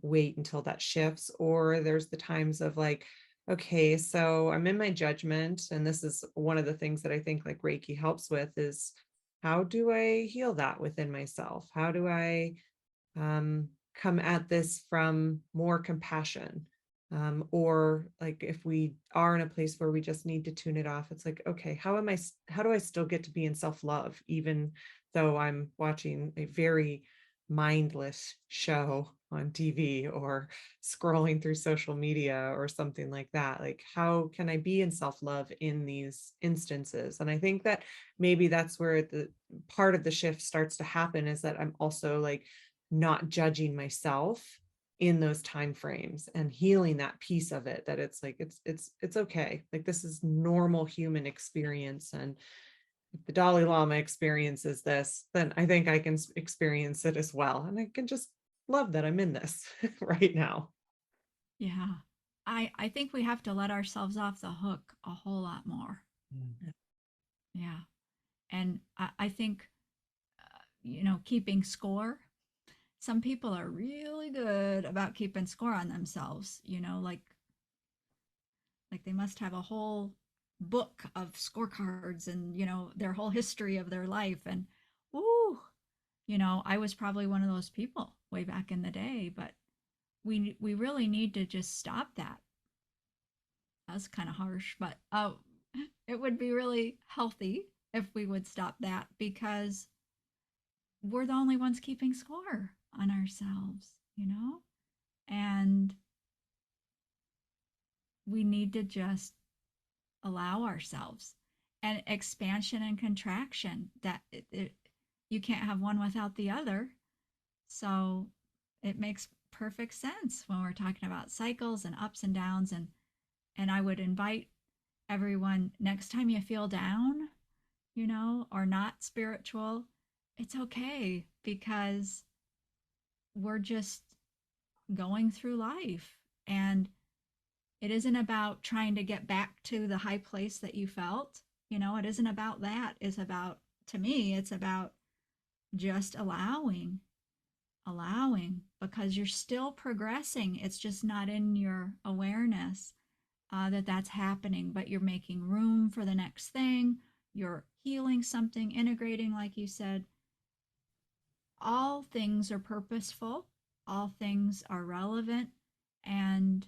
wait until that shifts. Or there's the times of like, okay, so I'm in my judgment. And this is one of the things that I think like Reiki helps with, is how do I heal that within myself? How do I come at this from more compassion? Or like if we are in a place where we just need to tune it off, it's like, okay, how do I still get to be in self-love, even though I'm watching a very mindless show on TV or scrolling through social media or something like that? Like, how can I be in self-love in these instances? And I think that maybe that's where the part of the shift starts to happen, is that I'm also like not judging myself in those time frames and healing that piece of it, that it's like it's okay, like this is normal human experience. And if the Dalai Lama experiences this, then I think I can experience it as well, and I can just love that I'm in this right now. Yeah. I think we have to let ourselves off the hook a whole lot more. Mm. Yeah. And I think, keeping score some people are really good about keeping score on themselves, like they must have a whole book of scorecards and, their whole history of their life. And, ooh, I was probably one of those people way back in the day, but we really need to just stop that. That's kind of harsh, but it would be really healthy if we would stop that, because we're the only ones keeping score on ourselves, and we need to just allow ourselves, and expansion and contraction, that you can't have one without the other. So it makes perfect sense when we're talking about cycles and ups and downs. And I would invite everyone, next time you feel down, or not spiritual, it's okay, because we're just going through life, and it isn't about trying to get back to the high place that you felt. It isn't about that. It's about, to me, it's about just allowing, because you're still progressing. It's just not in your awareness that that's happening, but you're making room for the next thing. You're healing something, integrating, like you said. All things are purposeful, all things are relevant, and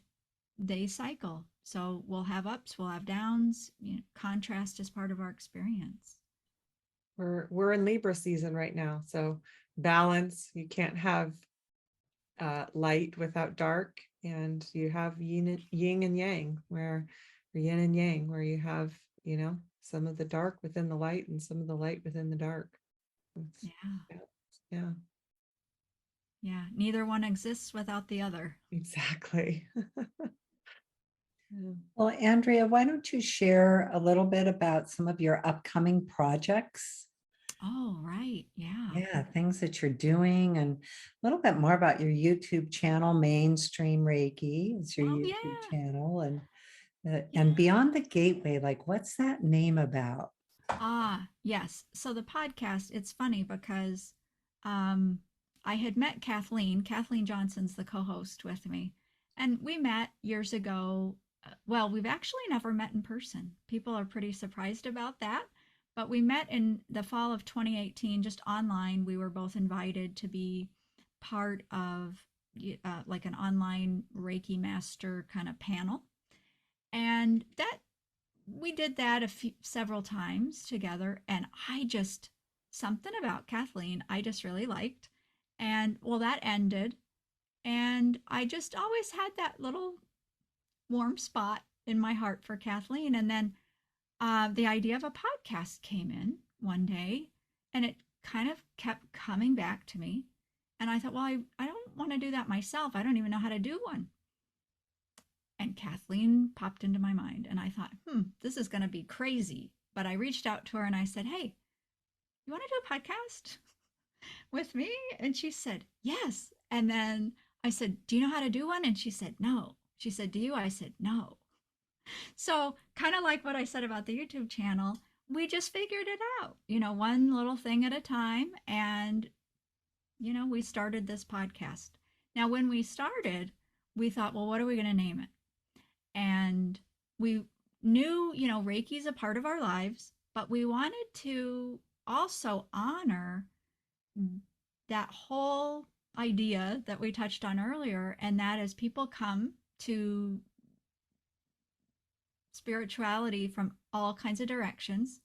they cycle. So we'll have ups, we'll have downs. Contrast is part of our experience. We're in Libra season right now, so balance. You can't have light without dark, and you have yin and yang, where yin and yang, where you have some of the dark within the light and some of the light within the dark. Yeah. Yeah, neither one exists without the other. Exactly. Yeah. Well, Andrea, why don't you share a little bit about some of your upcoming projects? Oh, right. Yeah. Yeah, things that you're doing, and a little bit more about your YouTube channel. Mainstream Reiki is your Oh, YouTube yeah. channel, and Yeah. Beyond the Gateway. Like, what's that name about? Ah, yes. So the podcast, it's funny because um, I had met Kathleen. Kathleen Johnson's the co-host with me. And we met years ago. Well, we've actually never met in person. People are pretty surprised about that. But we met in the fall of 2018, just online. We were both invited to be part of like an online Reiki master kind of panel. And that we did that several times together, and I just, something about Kathleen I just really liked. And well, that ended, and I just always had that little warm spot in my heart for Kathleen. And then the idea of a podcast came in one day, and it kind of kept coming back to me. And I thought, well, I don't want to do that myself. I don't even know how to do one. And Kathleen popped into my mind, and I thought, this is going to be crazy. But I reached out to her and I said, hey, you want to do a podcast with me? And she said, yes. And then I said, do you know how to do one? And she said, no. She said, do you? I said, no. So, kind of like what I said about the YouTube channel, we just figured it out, one little thing at a time. And, we started this podcast. Now, when we started, we thought, well, what are we going to name it? And we knew, Reiki is a part of our lives, but we wanted to also honor that whole idea that we touched on earlier, and that is people come to spirituality from all kinds of directions,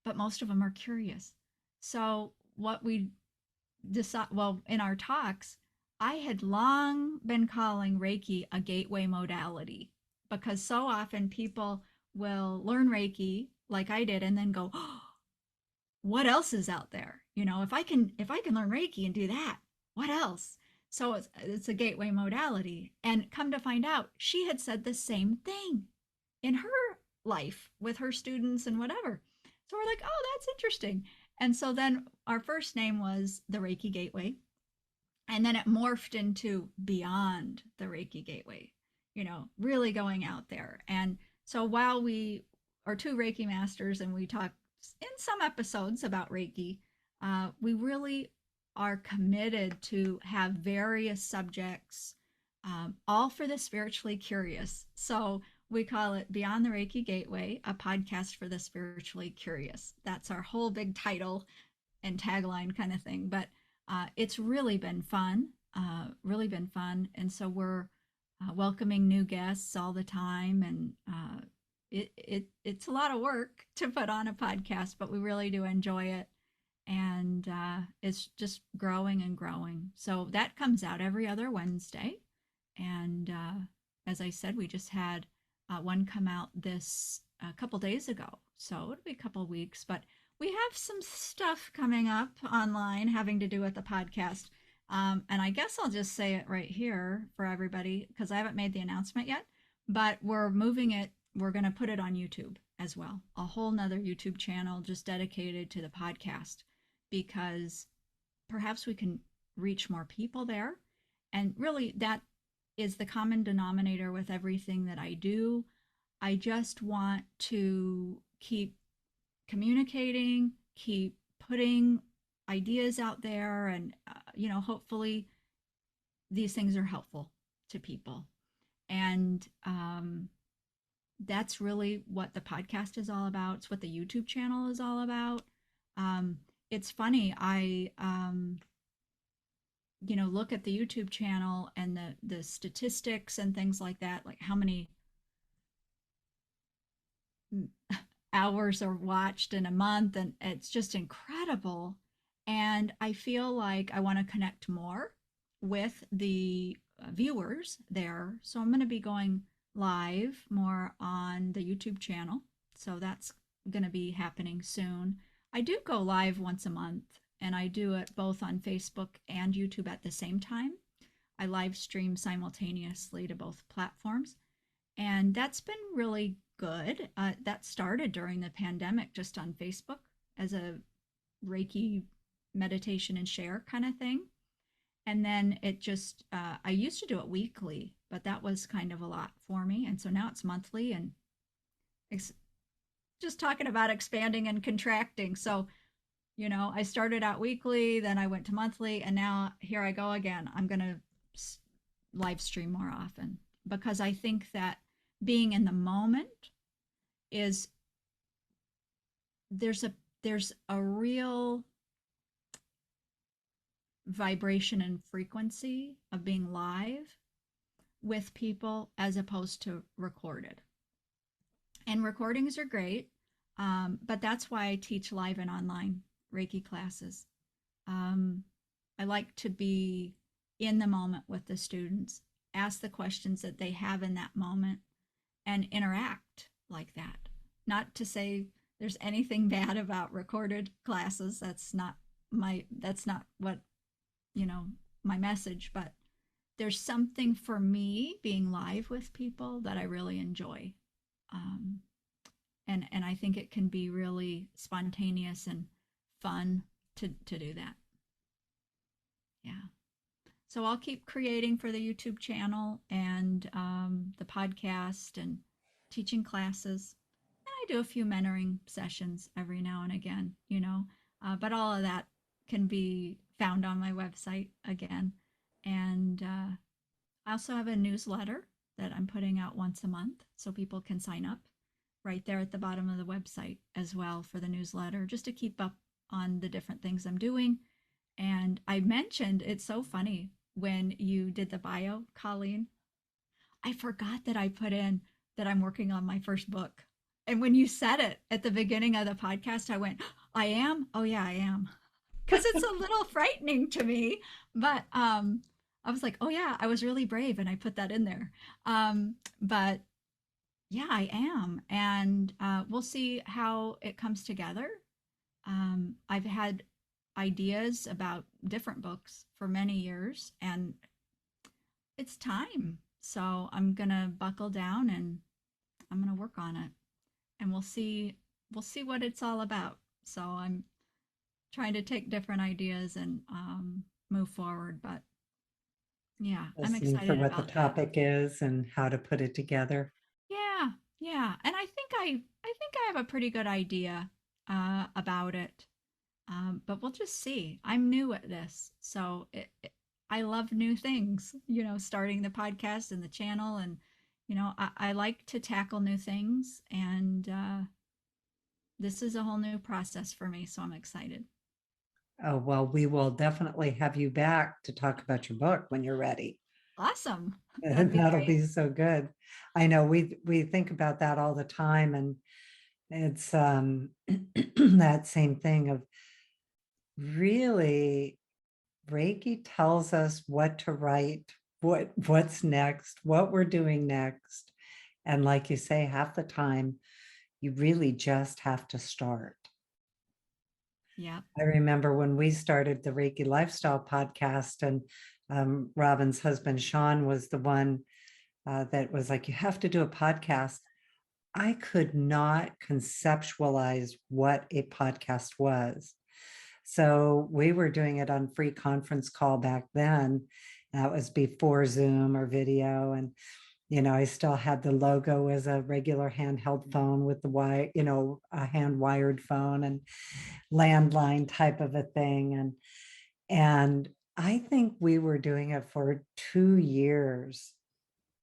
but most of them are curious. So what we decide, well, in our talks, I had long been calling Reiki a gateway modality, because so often people will learn Reiki like I did and then go, oh, what else is out there? If I can learn Reiki and do that, what else? So it's a gateway modality. And come to find out, she had said the same thing in her life with her students and whatever. So we're like, oh, that's interesting. And so then our first name was the Reiki Gateway. And then it morphed into Beyond the Reiki Gateway, really going out there. And so while we are two Reiki masters and we talk in some episodes about Reiki, we really are committed to have various subjects, all for the spiritually curious. So we call it Beyond the Reiki Gateway, a podcast for the spiritually curious. That's our whole big title and tagline kind of thing. But it's really been fun, really been fun. And so we're welcoming new guests all the time. And it's a lot of work to put on a podcast, but we really do enjoy it. And it's just growing and growing. So that comes out every other Wednesday. And as I said, we just had one come out this a couple days ago. So it'll be a couple weeks, but we have some stuff coming up online having to do with the podcast. And I guess I'll just say it right here for everybody because I haven't made the announcement yet, but we're moving it. We're going to put it on YouTube as well, a whole nother YouTube channel just dedicated to the podcast because perhaps we can reach more people there. And really, that is the common denominator with everything that I do. I just want to keep communicating, keep putting ideas out there, and hopefully these things are helpful to people. And that's really what the podcast is all about. It's what the YouTube channel is all about. It's funny, I look at the YouTube channel and the statistics and things like that, like how many hours are watched in a month, and it's just incredible. And I feel like I want to connect more with the viewers there. So I'm going to be going live more on the YouTube channel. So that's going to be happening soon. I do go live once a month, and I do it both on Facebook and YouTube at the same time. I live stream simultaneously to both platforms, and that's been really good. That started during the pandemic just on Facebook as a Reiki meditation and share kind of thing. And then it just, I used to do it weekly, but that was kind of a lot for me. And so now it's monthly, and just talking about expanding and contracting. So, I started out weekly, then I went to monthly, and now here I go again. I'm going to live stream more often because I think that being in the moment is there's a real vibration and frequency of being live with people as opposed to recorded. And recordings are great, but that's why I teach live and online Reiki classes. I like to be in the moment with the students, ask the questions that they have in that moment, and interact like that. Not to say there's anything bad about recorded classes. That's not what, my message, but there's something for me being live with people that I really enjoy. And I think it can be really spontaneous and fun to do that. Yeah. So I'll keep creating for the YouTube channel and the podcast and teaching classes. And I do a few mentoring sessions every now and again, but all of that can be found on my website again. And I also have a newsletter that I'm putting out once a month so people can sign up right there at the bottom of the website as well for the newsletter, just to keep up on the different things I'm doing. And I mentioned, it's so funny, when you did the bio, Colleen, I forgot that I put in that I'm working on my first book. And when you said it at the beginning of the podcast, I went, I am? Oh yeah, I am. Because it's a little frightening to me. But I was like, oh yeah, I was really brave and I put that in there. But yeah, I am. And we'll see how it comes together. I've had ideas about different books for many years, and it's time. So I'm going to buckle down and I'm going to work on it, and we'll see what it's all about. So I'm trying to take different ideas and move forward, but yeah, I'm Listening excited for what about the topic is and how to put it together. Yeah, yeah, and I think I have a pretty good idea about it. But we'll just see. I'm new at this. So I love new things, starting the podcast and the channel. And, I like to tackle new things. And this is a whole new process for me. So I'm excited. Oh, well, we will definitely have you back to talk about your book when you're ready. Awesome. And That'd be that'll great. be so good. I know we think about that all the time, and it's that same thing of really Reiki tells us what to write, what's next, what we're doing next. And like you say, half the time you really just have to start. Yeah. I remember when we started the Reiki Lifestyle podcast, and Robin's husband, Sean, was the one that was like, you have to do a podcast. I could not conceptualize what a podcast was. So we were doing it on free conference call back then. That was before Zoom or video. And, I still had the logo as a regular handheld phone with the wire, a hand wired phone and landline type of a thing. And I think we were doing it for 2 years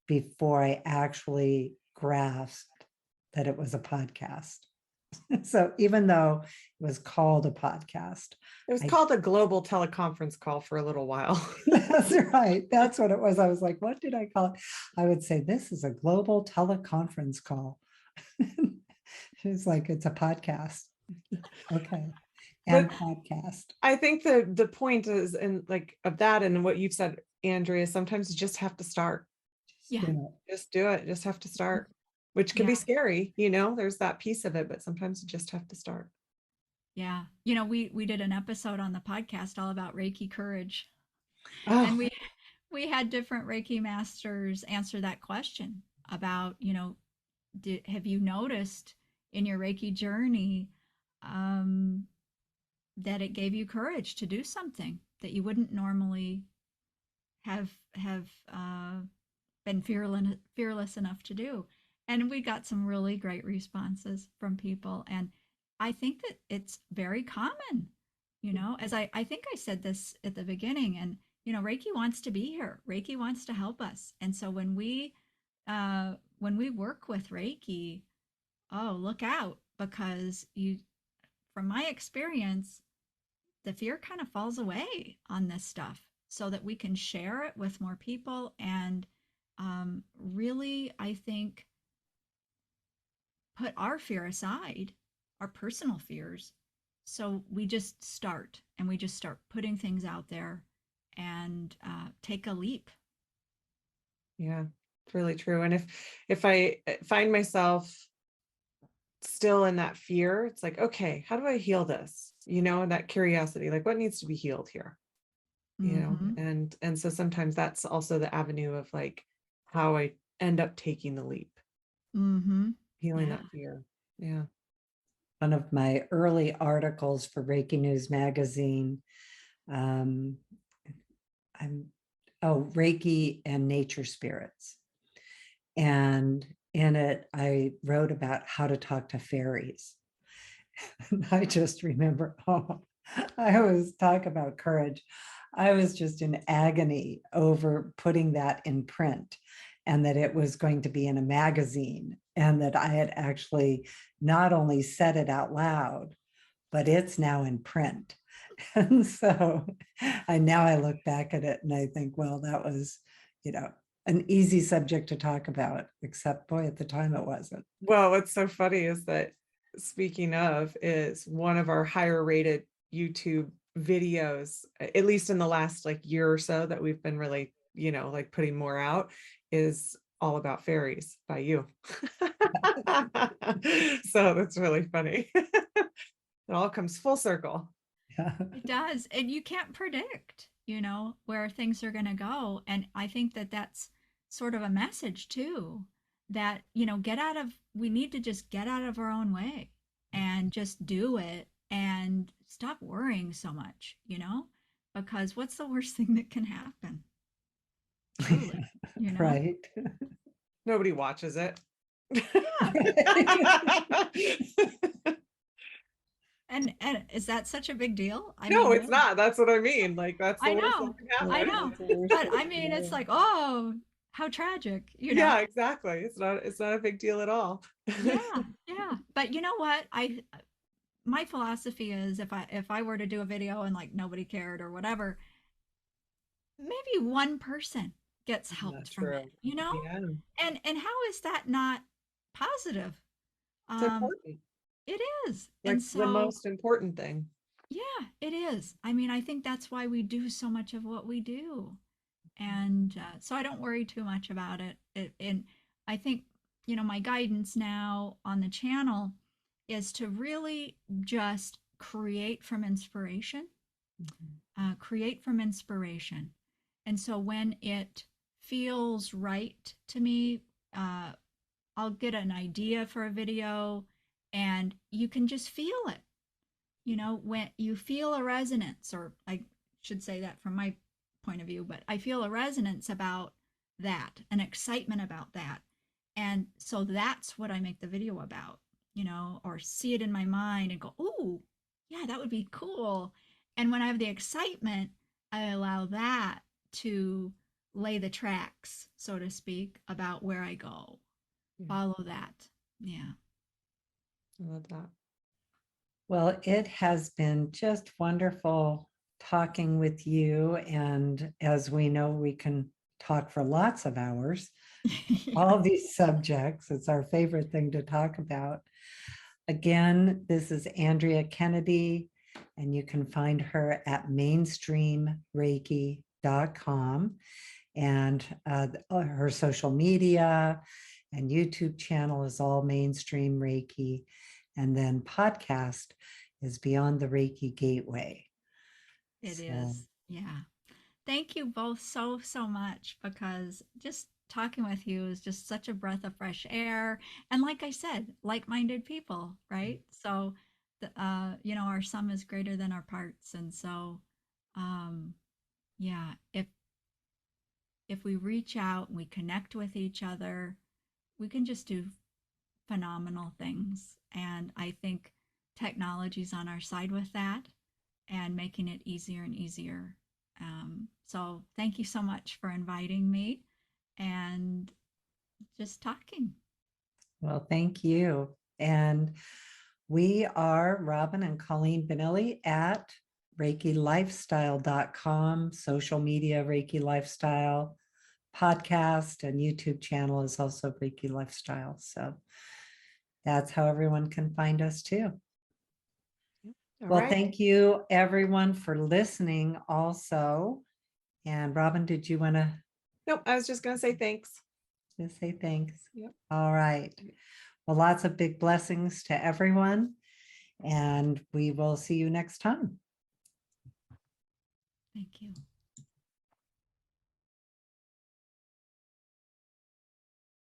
before I actually grasped that it was a podcast. So even though it was called a podcast, It was called a global teleconference call for a little while. that's right. That's what it was. I was like, what did I call it? I would say, this is a global teleconference call. She's like, it's a podcast. Okay. And podcast. I think the point is, and like of that and what you've said, Andrea, sometimes you just have to start. Yeah. Just do it. Just have to start, which can be scary. There's that piece of it, but sometimes you just have to start. Yeah. We did an episode on the podcast all about Reiki Courage. Oh. And we had different Reiki masters answer that question about, have you noticed in your Reiki journey that it gave you courage to do something that you wouldn't normally have been fearless enough to do? And we got some really great responses from people. And I think that it's very common, as I think I said this at the beginning. And, Reiki wants to be here. Reiki wants to help us. And so when we work with Reiki, oh, look out, because from my experience, the fear kind of falls away on this stuff so that we can share it with more people. And really, I think, put our fear aside, our personal fears. So we just start putting things out there and take a leap. Yeah, it's really true. And if I find myself still in that fear, it's like, okay, how do I heal this? That curiosity, like what needs to be healed here? And so sometimes that's also the avenue of like how I end up taking the leap, healing that fear. Yeah. One of my early articles for Reiki News Magazine, Reiki and Nature Spirits. And in it, I wrote about how to talk to fairies. And I just remember, I always talk about courage. I was just in agony over putting that in print, and that it was going to be in a magazine, and that I had actually not only said it out loud, but it's now in print. And so I look back at it and I think, well, that was, an easy subject to talk about, except boy, at the time it wasn't. Well, what's so funny is that, speaking of, is one of our higher rated YouTube videos, at least in the last like year or so that we've been really, like putting more out, is all about fairies by you. So that's really funny. It all comes full circle. It does. And you can't predict, where things are going to go. And I think that that's sort of a message too, that, we need to just get out of our own way and just do it and stop worrying so much, because what's the worst thing that can happen? Truly, Right. Nobody watches it. And is that such a big deal? I No, mean, it's not. That's what I mean. Like, that's the I worst that know, can Yeah, I happen. know, that's the worst but that I can mean, it's happen. like, oh, how tragic, you Yeah, know? exactly. It's not a big deal at all. Yeah, yeah. But you know what? My philosophy is if I were to do a video and like nobody cared or whatever, maybe one person gets Not helped from it, true. you know? Yeah, And how is that not positive? it's Um, important. it is. Like And the so, most important thing. yeah, it is. I mean, I think that's why we do so much of what we do. And so I don't worry too much about it. And I think, you know, my guidance now on the channel is to really just create from inspiration. And so when it feels right to me, uh, I'll get an idea for a video and you can just feel it. You know, when you feel a resonance, or I should say that from my point of view, but I feel a resonance about that, an excitement about that. And so that's what I make the video about, you know, or see it in my mind and go, oh, yeah, that would be cool. And when I have the excitement, I allow that to lay the tracks, so to speak, about where I go. Yeah, Follow that. Yeah. I love that. Well, it has been just wonderful talking with you. And as we know, we can talk for lots of hours. Yeah. All these subjects, it's our favorite thing to talk about. Again, this is Andrea Kennedy, and you can find her at mainstreamreiki.com, and her social media and YouTube channel is all Mainstream Reiki. And then podcast is Beyond the Reiki Gateway. It So, is. Yeah. Thank you both so much, because just talking with you is just such a breath of fresh air. And like I said, like-minded people, right? So, you know, our sum is greater than our parts. And so, um, yeah, if we reach out and we connect with each other, we can just do phenomenal things. And I think technology's on our side with that and making it easier and easier. So thank you so much for inviting me and just talking. well, thank you. And we are Robyn and Colleen Benelli at ReikiLifestyle.com, social media, Reiki Lifestyle, podcast, and YouTube channel is also Reiki Lifestyle. So that's how everyone can find us too. All Well, right. thank you everyone for listening also. And Robyn, did you want to Nope, I was just gonna say thanks. just say thanks? Yep. All right. Well, lots of big blessings to everyone, and we will see you next time. Thank you.